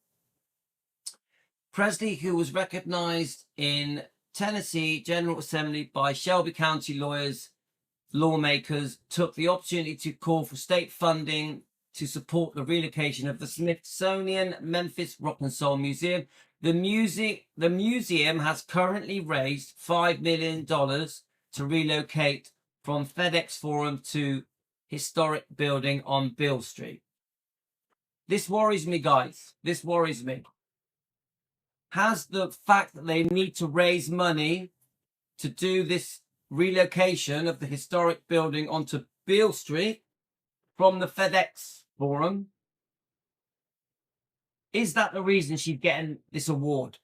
[SPEAKER 1] Presley, who was recognized in Tennessee General Assembly by Shelby County lawmakers, took the opportunity to call for state funding to support the relocation of the Smithsonian Memphis Rock and Soul Museum. The museum has currently raised $5 million to relocate from FedEx Forum to historic building on Beale Street. This worries me, guys. This worries me. Has the fact that they need to raise money to do this relocation of the historic building onto Beale Street from the FedEx Forum, is that the reason she's getting this award?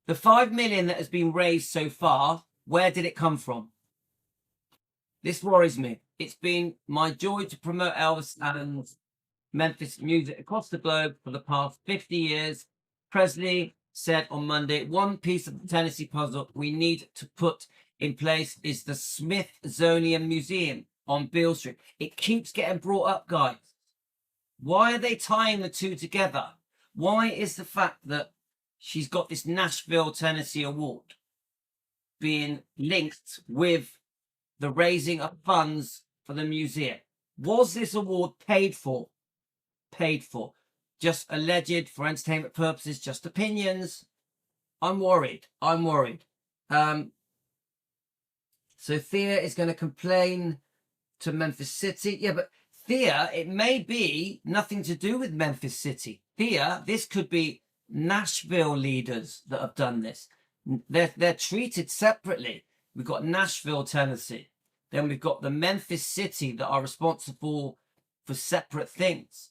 [SPEAKER 1] The $5 million that has been raised so far, where did it come from? This worries me. It's been my joy to promote Elvis and Memphis music across the globe for the past 50 years. Presley said on Monday, one piece of the Tennessee puzzle we need to put in place is the Smithsonian Museum on Beale Street. It keeps getting brought up, guys. Why are they tying the two together? Why is the fact that she's got this Nashville, Tennessee award being linked with the raising of funds for the museum? Was this award paid for? Paid for. Just alleged for entertainment purposes, just opinions? I'm worried. I'm worried. So Thea is going to complain to Memphis City. Yeah, but Thea, it may be nothing to do with Memphis City. Thea, this could be Nashville leaders that have done this. They're treated separately. We've got Nashville, Tennessee. Then we've got the Memphis City that are responsible for separate things.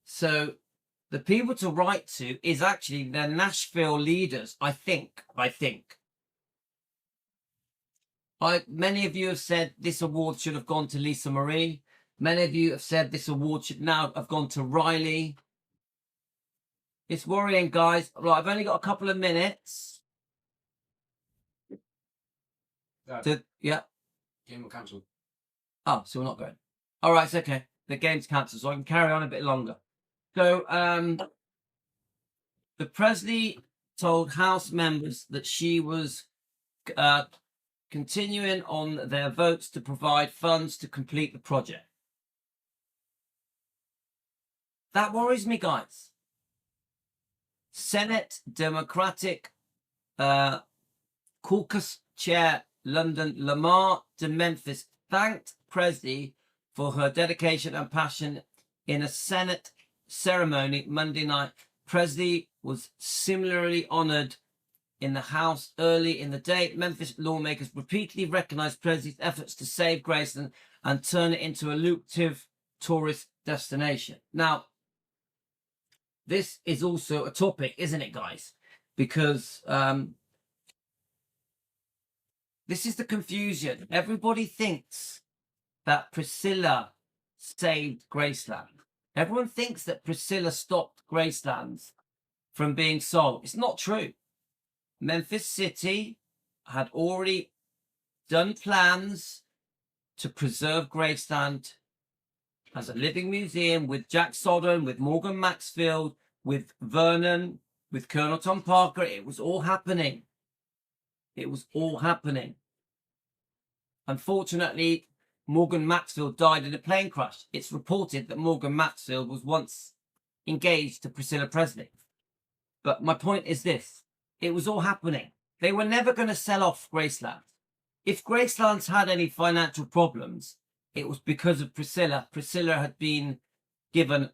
[SPEAKER 1] So the people to write to is actually the Nashville leaders, I think. Many of you have said this award should have gone to Lisa Marie. Many of you have said this award should now have gone to Riley. It's worrying, guys. Right, I've only got a couple of minutes. Yeah.
[SPEAKER 3] Game will cancel.
[SPEAKER 1] Oh, so we're not going. All right, it's okay. The game's cancelled, so I can carry on a bit longer. So, the Presley told House members that she was continuing on their votes to provide funds to complete the project. That worries me, guys. Senate Democratic Caucus Chair London Lamar de Memphis thanked Presley for her dedication and passion in a Senate ceremony Monday night. Presley was similarly honored in the House early in the day. Memphis lawmakers repeatedly recognized Presley's efforts to save Graceland and turn it into a lucrative tourist destination. Now, this is also a topic, isn't it, guys? Because this is the confusion. Everybody thinks that Priscilla saved Graceland. Everyone thinks that Priscilla stopped Graceland from being sold. It's not true. Memphis City had already done plans to preserve Graceland as a living museum with Jack Sodden, with Morgan Maxfield, with Vernon, with Colonel Tom Parker. It was all happening. It was all happening. Unfortunately, Morgan Maxfield died in a plane crash. It's reported that Morgan Maxfield was once engaged to Priscilla Presley. But my point is this. It was all happening. They were never going to sell off Graceland. If Graceland's had any financial problems, it was because of Priscilla. Priscilla had been given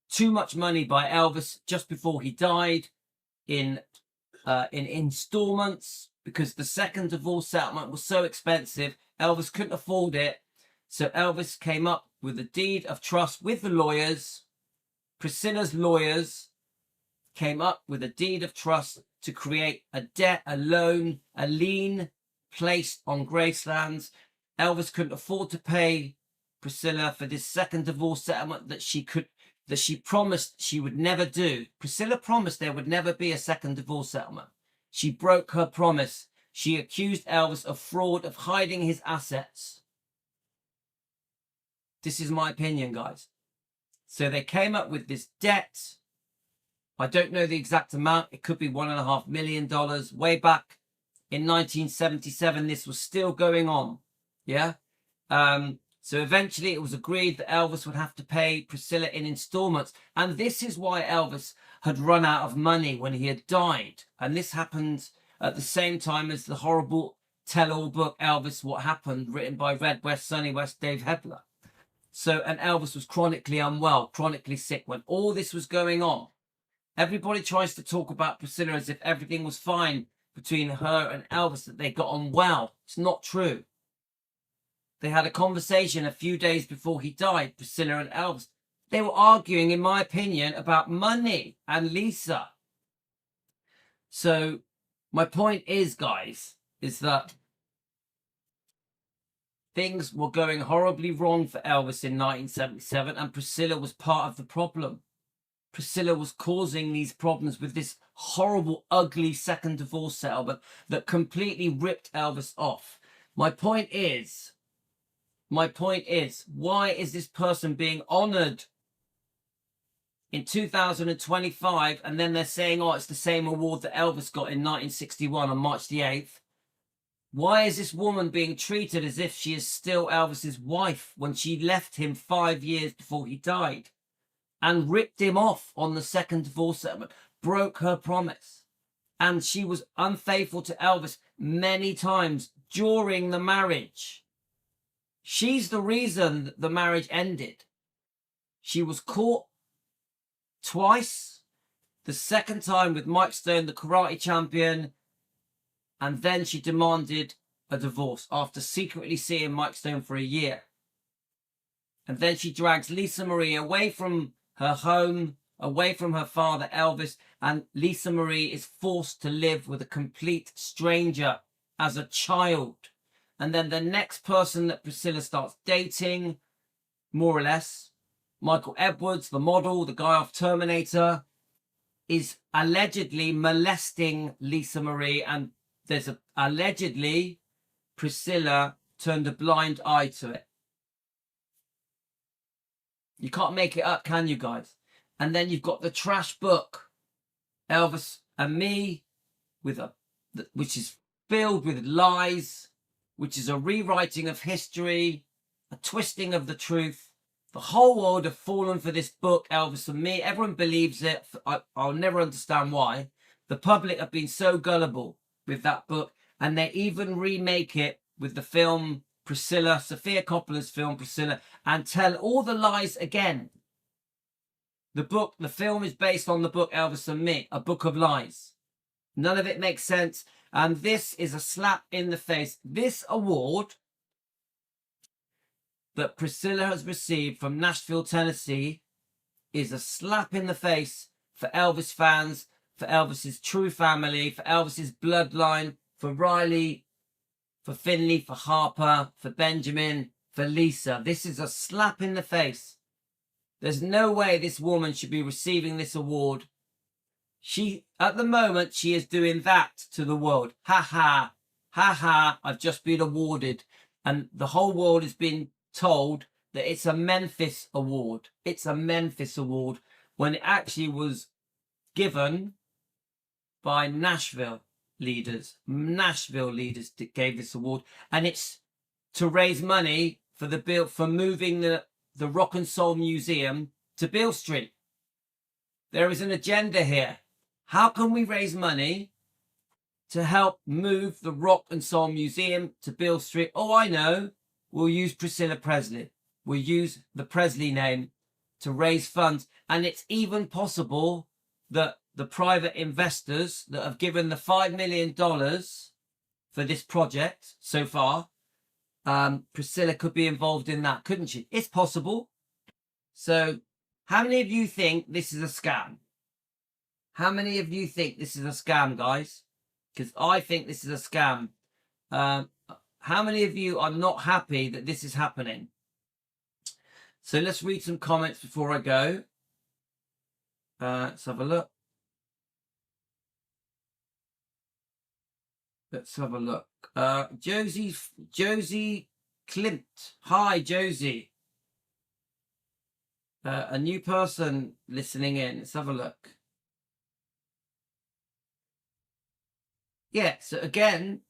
[SPEAKER 1] too much money by Elvis just before he died in installments, because the second divorce settlement was so expensive. Elvis couldn't afford it. So Elvis came up with a deed of trust with the lawyers. Priscilla's lawyers came up with a deed of trust to create a debt, a loan, a lien placed on Graceland. Elvis couldn't afford to pay Priscilla for this second divorce settlement that she promised she would never do. Priscilla promised there would never be a second divorce settlement. She broke her promise. She accused Elvis of fraud, of hiding his assets. This is my opinion, guys. So they came up with this debt. I don't know the exact amount. It could be $1.5 million. Way back in 1977, this was still going on. Yeah. So eventually it was agreed that Elvis would have to pay Priscilla in installments. And this is why Elvis had run out of money when he had died. And this happened at the same time as the horrible tell-all book, Elvis, What Happened, written by Red West, Sonny West, Dave Hebler. So, and Elvis was chronically unwell, chronically sick when all this was going on. Everybody tries to talk about Priscilla as if everything was fine between her and Elvis, that they got on well. It's not true. They had a conversation a few days before he died, Priscilla and Elvis. They were arguing, in my opinion, about money and Lisa. So my point is, guys, is that things were going horribly wrong for Elvis in 1977, and Priscilla was part of the problem. Priscilla was causing these problems with this horrible, ugly second divorce settlement that completely ripped Elvis off. My point is, why is this person being honored in 2025, and then they're saying, oh, it's the same award that Elvis got in 1961 on March the 8th? Why is this woman being treated as if she is still Elvis's wife when she left him 5 years before he died and ripped him off on the second divorce settlement, broke her promise? And she was unfaithful to Elvis many times during the marriage. She's the reason that the marriage ended. She was caught twice. The second time with Mike Stone, the karate champion. And then she demanded a divorce after secretly seeing Mike Stone for a year. And then she drags Lisa Marie away from her home, away from her father, Elvis. And Lisa Marie is forced to live with a complete stranger as a child. And then the next person that Priscilla starts dating, more or less, Michael Edwards, the model, the guy off Terminator. is allegedly molesting Lisa Marie, and there's allegedly Priscilla turned a blind eye to it. You can't make it up, can you guys? And then you've got the trash book, Elvis and Me, which is filled with lies, which is a rewriting of history, a twisting of the truth. The whole world have fallen for this book, Elvis and Me. Everyone believes it. I'll never understand why. The public have been so gullible with that book, and they even remake it with the film Priscilla, Sofia Coppola's film Priscilla, and tell all the lies again. The film is based on the book Elvis and Me, a book of lies. None of it makes sense, and this is a slap in the face. This award that Priscilla has received from Nashville, Tennessee, is a slap in the face for Elvis fans, for Elvis's true family, for Elvis's bloodline, for Riley, for Finley, for Harper, for Benjamin, for Lisa. This is a slap in the face. There's no way this woman should be receiving this award. At the moment, she is doing that to the world. Ha ha, ha ha, I've just been awarded. And the whole world has been told that it's a Memphis award. It's a Memphis award, when it actually was given by Nashville leaders. Nashville leaders gave this award, and it's to raise money for for moving the Rock and Soul Museum to Beale Street. There is an agenda here. How can we raise money to help move the Rock and Soul Museum to Beale Street? Oh, I know. We'll use Priscilla Presley. We'll use the Presley name to raise funds. And it's even possible that the private investors that have given the $5 million for this project so far, Priscilla could be involved in that, couldn't she? It's possible. So how many of you think this is a scam? How many of you think this is a scam, guys? Because I think this is a scam. How many of you are not happy that this is happening? So let's read some comments before I go. Let's have a look. Let's have a look. Josie Klimt. Hi, Josie. A new person listening in. Let's have a look. Yeah, so again,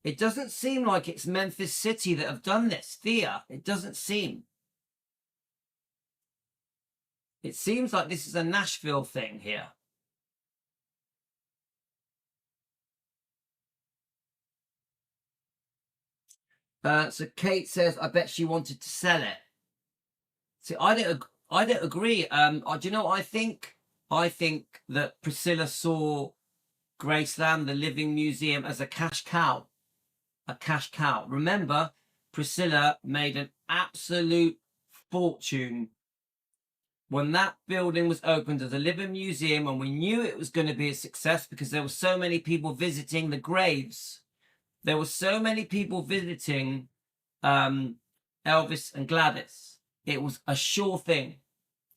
[SPEAKER 1] it doesn't seem like it's Memphis City that have done this. Thea, it doesn't seem. It seems like this is a Nashville thing here. So Kate says, I bet she wanted to sell it. See, I don't agree. Do you know what I think? I think that Priscilla saw Graceland, the Living Museum, as a cash cow. A cash cow. Remember, Priscilla made an absolute fortune when that building was opened as a Living Museum, and we knew it was going to be a success because there were so many people visiting the graves. There were so many people visiting Elvis and Gladys. It was a sure thing.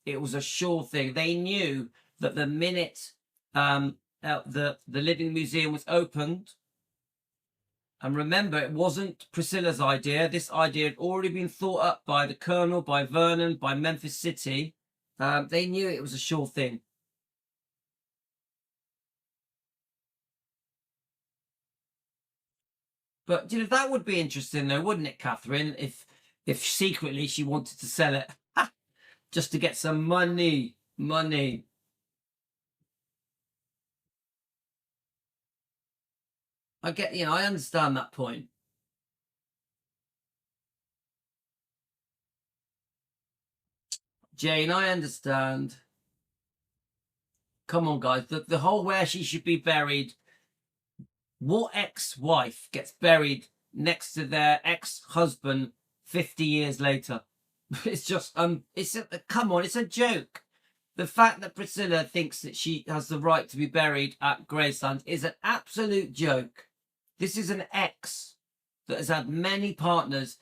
[SPEAKER 1] It was a sure thing. They knew that the minute the Living Museum was opened, and remember, it wasn't Priscilla's idea. This idea had already been thought up by the Colonel, by Vernon, by Memphis City. They knew it was a sure thing. But you know, that would be interesting though, wouldn't it, Catherine? If secretly she wanted to sell it just to get some money. I understand that point. Jane, I understand. Come on, guys. The whole where she should be buried. What ex-wife gets buried next to their ex-husband 50 years later? It's just, come on, it's a joke. The fact that Priscilla thinks that she has the right to be buried at Graceland is an absolute joke. This is an ex that has had many partners,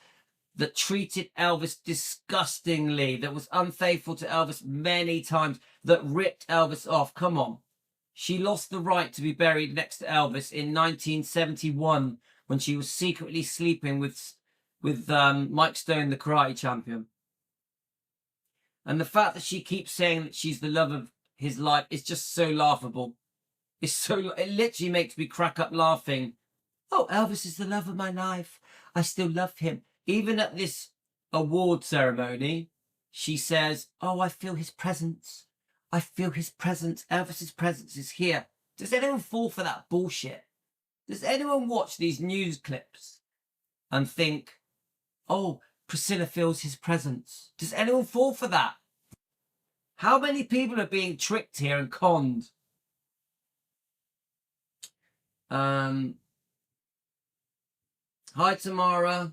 [SPEAKER 1] that treated Elvis disgustingly, that was unfaithful to Elvis many times, that ripped Elvis off. Come on. She lost the right to be buried next to Elvis in 1971 when she was secretly sleeping with Mike Stone, the karate champion. And the fact that she keeps saying that she's the love of his life is just so laughable. It literally makes me crack up laughing. Oh, Elvis is the love of my life. I still love him. Even at this award ceremony, she says, oh, I feel his presence. I feel his presence. Elvis's presence is here. Does anyone fall for that bullshit? Does anyone watch these news clips and think, oh, Priscilla feels his presence? Does anyone fall for that? How many people are being tricked here and conned? Hi, Tamara.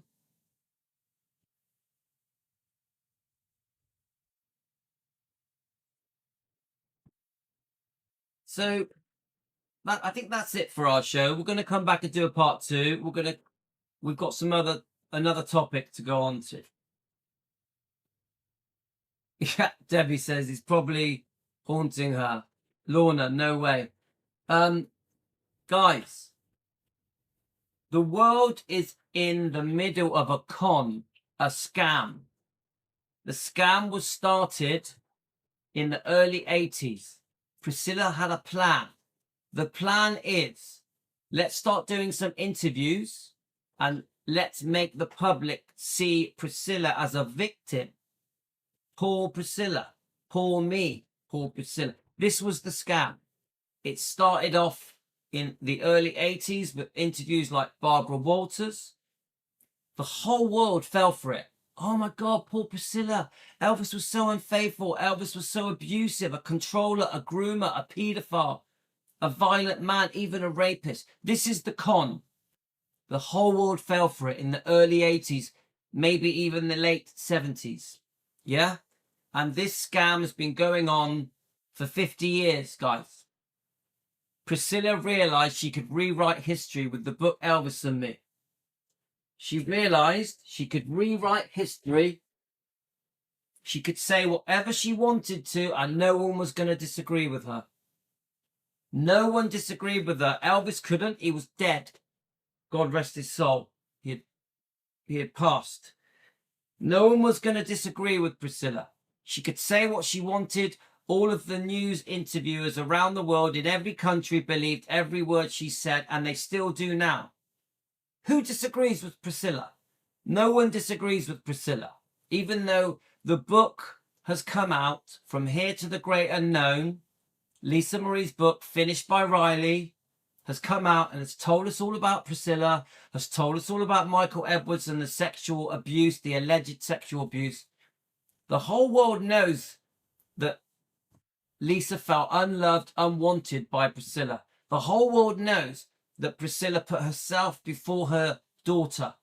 [SPEAKER 1] So I think that's it for our show. We're going to come back and do a part 2. We've got another topic to go on to. Yeah, Debbie says he's probably haunting her. Lorna, no way. Guys, the world is in the middle of a con, a scam. The scam was started in the early 80s. Priscilla had a plan. The plan is, let's start doing some interviews and let's make the public see Priscilla as a victim. Poor Priscilla. Poor me. Poor Priscilla. This was the scam. It started off in the early 80s with interviews like Barbara Walters. The whole world fell for it. Oh my God, poor Priscilla. Elvis was so unfaithful. Elvis was so abusive, a controller, a groomer, a paedophile, a violent man, even a rapist. This is the con. The whole world fell for it in the early 80s, maybe even the late 70s. Yeah? And this scam has been going on for 50 years, guys. Priscilla realized she could rewrite history with the book Elvis and Me. She realized she could rewrite history. She could say whatever she wanted to, and no one was going to disagree with her. No one disagreed with her. Elvis couldn't. He was dead. God rest his soul. He had passed. No one was going to disagree with Priscilla. She could say what she wanted. All of the news interviewers around the world in every country believed every word she said, and they still do now. Who disagrees with Priscilla? No one disagrees with Priscilla. Even though the book has come out, From Here to the Great Unknown, Lisa Marie's book, finished by Riley, has come out and has told us all about Priscilla, has told us all about Michael Edwards and the sexual abuse, the alleged sexual abuse. The whole world knows that Lisa felt unloved, unwanted by Priscilla. The whole world knows that Priscilla put herself before her daughter.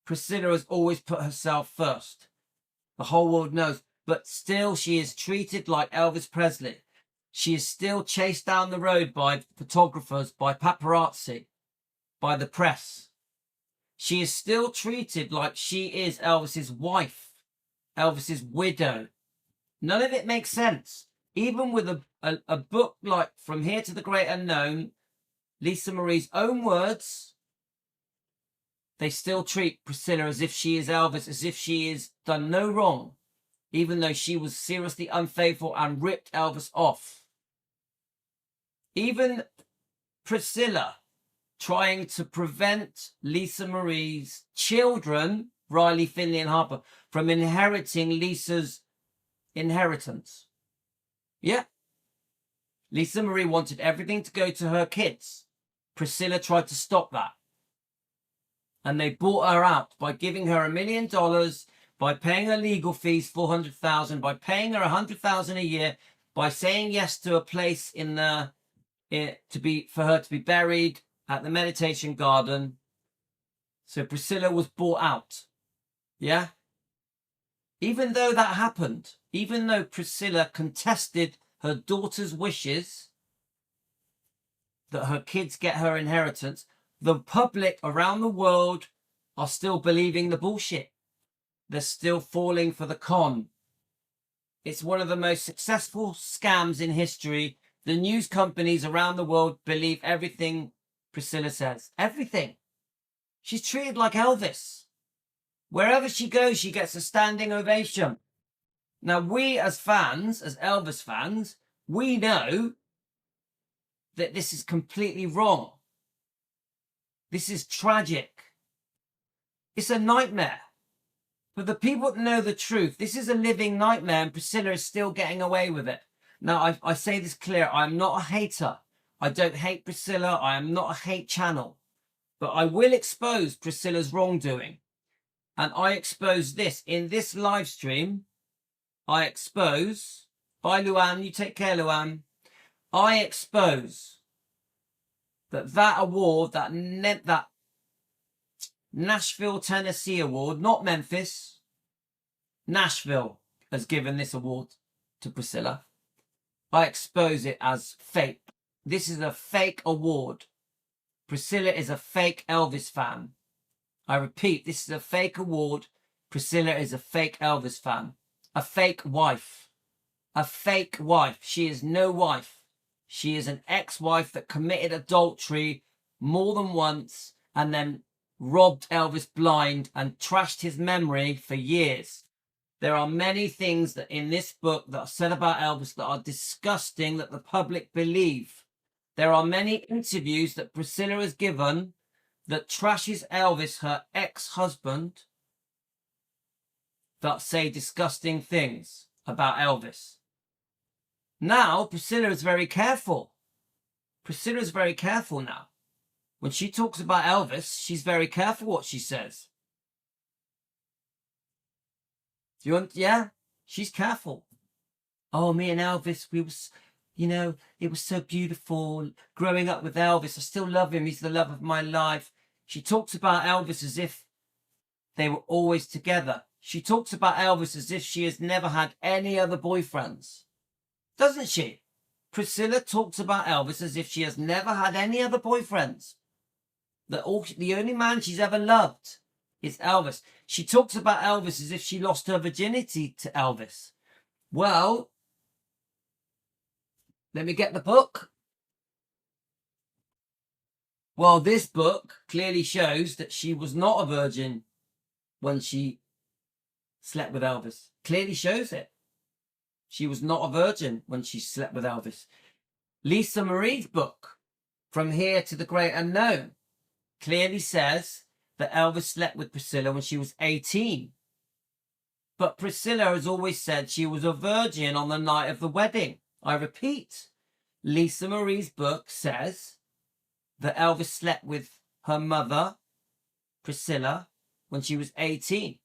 [SPEAKER 1] Priscilla has always put herself first. The whole world knows. But still, she is treated like Elvis Presley. She is still chased down the road by photographers, by paparazzi, by the press. She is still treated like she is Elvis's wife, Elvis's widow. None of it makes sense. Even with a book like From Here to the Great Unknown, Lisa Marie's own words, they still treat Priscilla as if she is Elvis, as if she has done no wrong, even though she was seriously unfaithful and ripped Elvis off. Even Priscilla trying to prevent Lisa Marie's children, Riley, Finley and Harper, from inheriting Lisa's inheritance. Yeah. Lisa Marie wanted everything to go to her kids. Priscilla tried to stop that. And they bought her out by giving her $1 million, by paying her legal fees, $400,000, by paying her $100,000 a year, by saying yes to a place for her to be buried at the meditation garden. So Priscilla was bought out. Yeah? Even though that happened, even though Priscilla contested her daughter's wishes that her kids get her inheritance, the public around the world are still believing the bullshit. They're still falling for the con. It's one of the most successful scams in history The news companies around the world believe everything Priscilla says. Everything. She's treated like Elvis. Wherever she goes, she gets a standing ovation. Now, we as fans, as Elvis fans, we know that this is completely wrong. This is tragic. It's a nightmare. For the people that know the truth, this is a living nightmare, and Priscilla is still getting away with it. Now, I say this clear. I'm not a hater. I don't hate Priscilla. I am not a hate channel. But I will expose Priscilla's wrongdoing. And I expose this. In this live stream, I expose... Bye, Luann. You take care, Luann. I expose that award, that Nashville, Tennessee award, not Memphis, Nashville has given this award to Priscilla. I expose it as fake. This is a fake award. Priscilla is a fake Elvis fan. I repeat, this is a fake award. Priscilla is a fake Elvis fan. A fake wife. A fake wife. She is no wife. She is an ex-wife that committed adultery more than once and then robbed Elvis blind and trashed his memory for years. There are many things that in this book that are said about Elvis that are disgusting that the public believe. There are many interviews that Priscilla has given that trashes Elvis, her ex-husband, that say disgusting things about Elvis. Now, Priscilla is very careful. Priscilla is very careful now. When she talks about Elvis, she's very careful what she says. Do you want? Yeah, she's careful. Oh, me and Elvis, we was, you know, it was so beautiful growing up with Elvis. I still love him. He's the love of my life. She talks about Elvis as if they were always together. She talks about Elvis as if she has never had any other boyfriends. Doesn't she? Priscilla talks about Elvis as if she has never had any other boyfriends. The only man she's ever loved is Elvis. She talks about Elvis as if she lost her virginity to Elvis. Well, let me get the book. Well, this book clearly shows that she was not a virgin when she slept with Elvis. Clearly shows it. She was not a virgin when she slept with Elvis. Lisa Marie's book, From Here to the Great Unknown, clearly says that Elvis slept with Priscilla when she was 18. But Priscilla has always said she was a virgin on the night of the wedding. I repeat, Lisa Marie's book says that Elvis slept with her mother, Priscilla, when she was 18.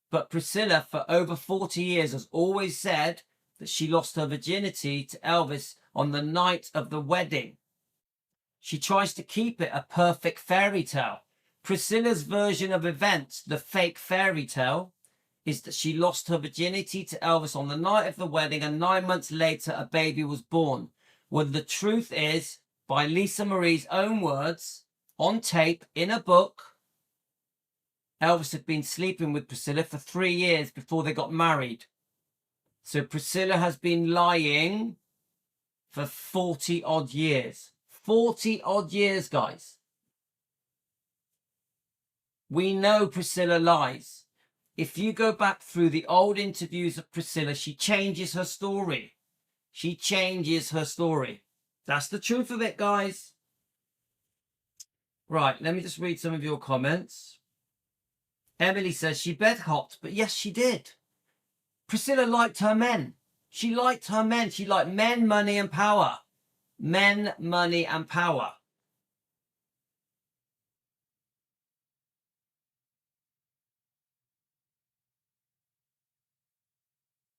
[SPEAKER 1] But Priscilla, for over 40 years, has always said that she lost her virginity to Elvis on the night of the wedding. She tries to keep it a perfect fairy tale. Priscilla's version of events, the fake fairy tale, is that she lost her virginity to Elvis on the night of the wedding and 9 months later a baby was born. When the truth is, by Lisa Marie's own words, on tape, in a book, Elvis had been sleeping with Priscilla for 3 years before they got married. So Priscilla has been lying for 40 odd years. 40 odd years, guys. We know Priscilla lies. If you go back through the old interviews of Priscilla, she changes her story. She changes her story. That's the truth of it, guys. Right, let me just read some of your comments. Emily says she bed hopped, but yes, she did. Priscilla liked her men. She liked her men. She liked men, money, and power. Men, money, and power.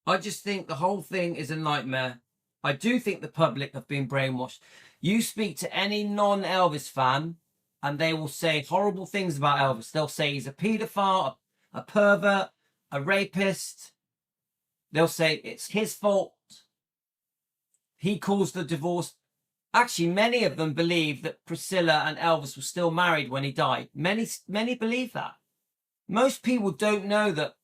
[SPEAKER 1] I just think the whole thing is a nightmare. I do think the public have been brainwashed. You speak to any non-Elvis fan and they will say horrible things about Elvis. They'll say he's a paedophile, a pervert, a rapist. They'll say it's his fault. He caused the divorce. Actually, many of them believe that Priscilla and Elvis were still married when he died. Many believe that. Most people don't know that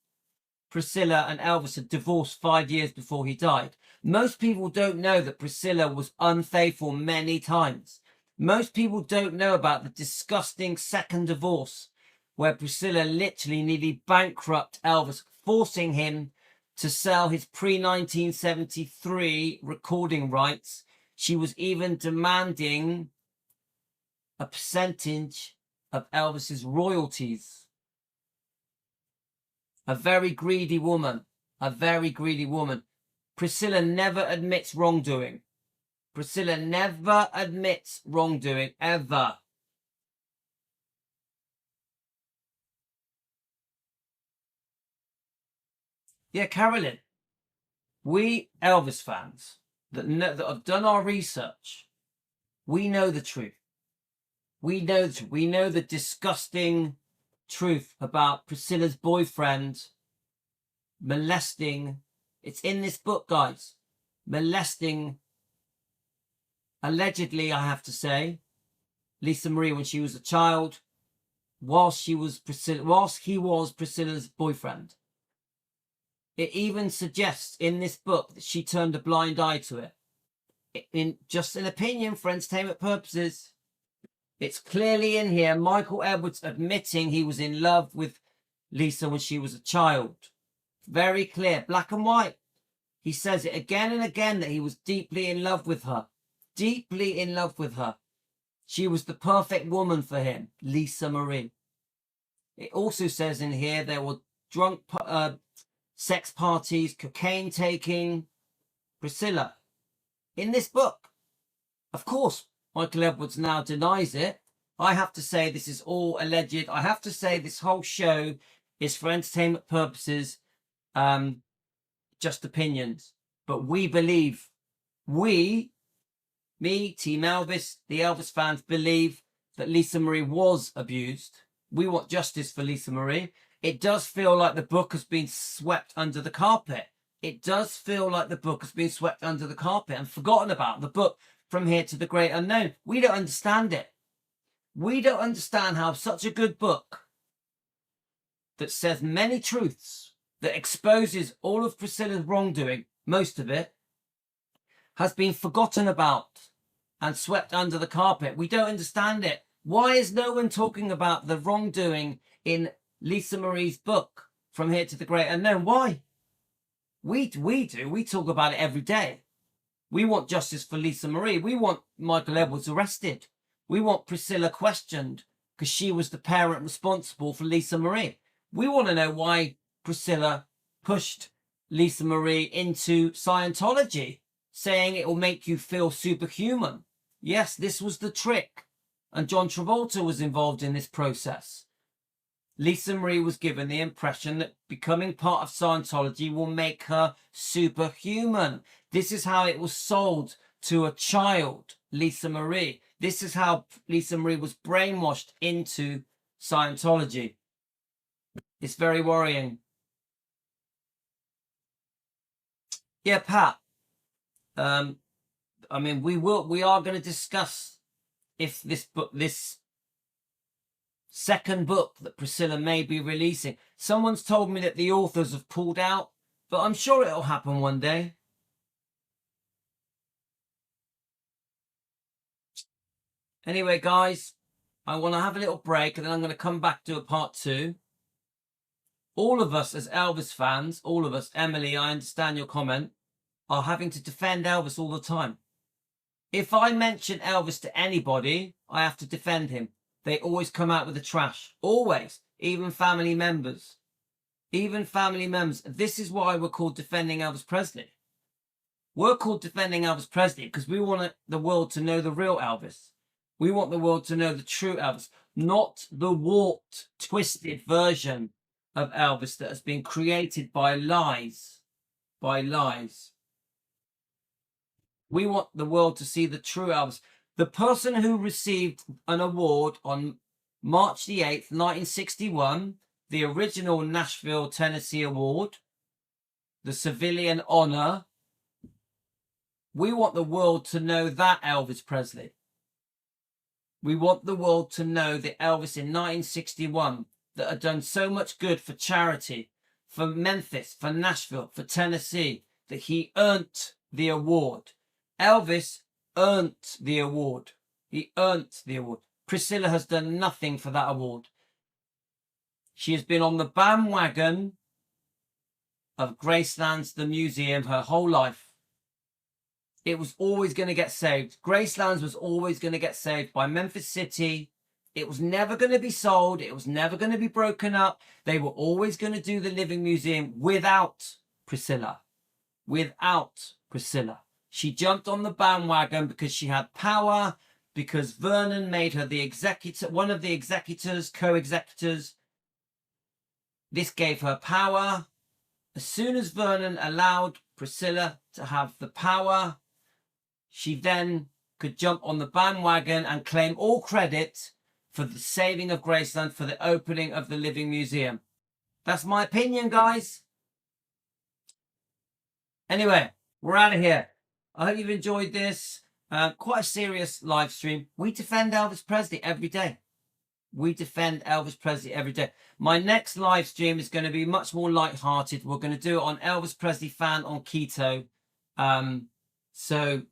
[SPEAKER 1] Priscilla and Elvis had divorced 5 years before he died. Most people don't know that Priscilla was unfaithful many times. Most people don't know about the disgusting second divorce where Priscilla literally nearly bankrupt Elvis, forcing him to sell his pre-1973 recording rights. She was even demanding a percentage of Elvis's royalties. A very greedy woman. A very greedy woman. Priscilla never admits wrongdoing. Priscilla never admits wrongdoing, ever. Yeah, Carolyn, we Elvis fans that have done our research, we know the truth. We know the disgusting truth about Priscilla's boyfriend molesting. It's in this book, guys. Molesting, allegedly, I have to say, Lisa Marie when she was a child, whilst he was Priscilla's boyfriend. It even suggests in this book that she turned a blind eye to it. In just an opinion for entertainment purposes. It's clearly in here. Michael Edwards admitting he was in love with Lisa when she was a child. Very clear, black and white. He says it again and again that he was deeply in love with her. Deeply in love with her. She was the perfect woman for him, Lisa Marie. It also says in here there were drunk sex parties, cocaine taking. Priscilla. In this book. Of course, Michael Edwards now denies it. I have to say this is all alleged. I have to say this whole show is for entertainment purposes, just opinions. But we believe, me, Team Elvis, the Elvis fans believe that Lisa Marie was abused. We want justice for Lisa Marie. It does feel like the book has been swept under the carpet. It does feel like the book has been swept under the carpet and forgotten about. The book From Here to the Great Unknown. We don't understand it. We don't understand how such a good book that says many truths, that exposes all of Priscilla's wrongdoing, most of it, has been forgotten about and swept under the carpet. We don't understand it. Why is no one talking about the wrongdoing in Lisa Marie's book, From Here to the Great Unknown? Why? We do. We talk about it every day. We want justice for Lisa Marie. We want Michael Edwards arrested. We want Priscilla questioned because she was the parent responsible for Lisa Marie. We want to know why Priscilla pushed Lisa Marie into Scientology, saying it will make you feel superhuman. Yes, this was the trick. And John Travolta was involved in this process. Lisa Marie was given the impression that becoming part of Scientology will make her superhuman. This is how it was sold to a child, Lisa Marie. This is how Lisa Marie was brainwashed into Scientology. It's very worrying. Yeah, Pat. I mean, we are going to discuss if this second book that Priscilla may be releasing. Someone's told me that the authors have pulled out, but I'm sure it'll happen one day. Anyway, guys, I want to have a little break and then I'm going to come back to a part 2. All of us as Elvis fans, all of us, Emily, I understand your comment, are having to defend Elvis all the time. If I mention Elvis to anybody, I have to defend him. They always come out with the trash. Always. Even family members. Even family members. This is why we're called Defending Elvis Presley. We're called Defending Elvis Presley because we want the world to know the real Elvis. We want the world to know the true Elvis, not the warped, twisted version of Elvis that has been created by lies. By lies. We want the world to see the true Elvis. The person who received an award on March the 8th, 1961, the original Nashville, Tennessee Award, the civilian honor, we want the world to know that Elvis Presley. We want the world to know the Elvis in 1961 that had done so much good for charity, for Memphis, for Nashville, for Tennessee, that he earned the award. Elvis earned the award. He earned the award. Priscilla has done nothing for that award. She has been on the bandwagon of Graceland's The Museum her whole life. It was always going to get saved. Graceland's was always going to get saved by Memphis City. It was never going to be sold. It was never going to be broken up. They were always going to do the Living Museum without Priscilla. Without Priscilla. She jumped on the bandwagon because she had power, because Vernon made her the executor, one of the executors, co-executors. This gave her power. As soon as Vernon allowed Priscilla to have the power, she then could jump on the bandwagon and claim all credit for the saving of Graceland, for the opening of the Living Museum. That's my opinion, guys. Anyway, we're out of here. I hope you've enjoyed this. Quite a serious live stream. We defend Elvis Presley every day. We defend Elvis Presley every day. My next live stream is going to be much more light-hearted. We're going to do it on Elvis Presley fan on keto. So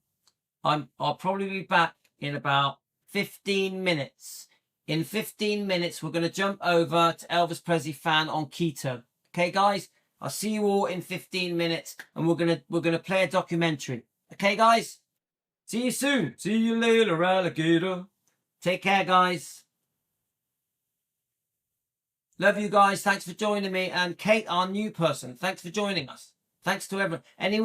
[SPEAKER 1] I'll probably be back in about 15 minutes. In 15 minutes, we're going to jump over to Elvis Presley fan on keto. Okay, guys? I'll see you all in 15 minutes, and we're gonna play a documentary. Okay, guys? See you soon. See you later, alligator. Take care, guys. Love you guys. Thanks for joining me. And Kate, our new person, thanks for joining us. Thanks to everyone. Anyone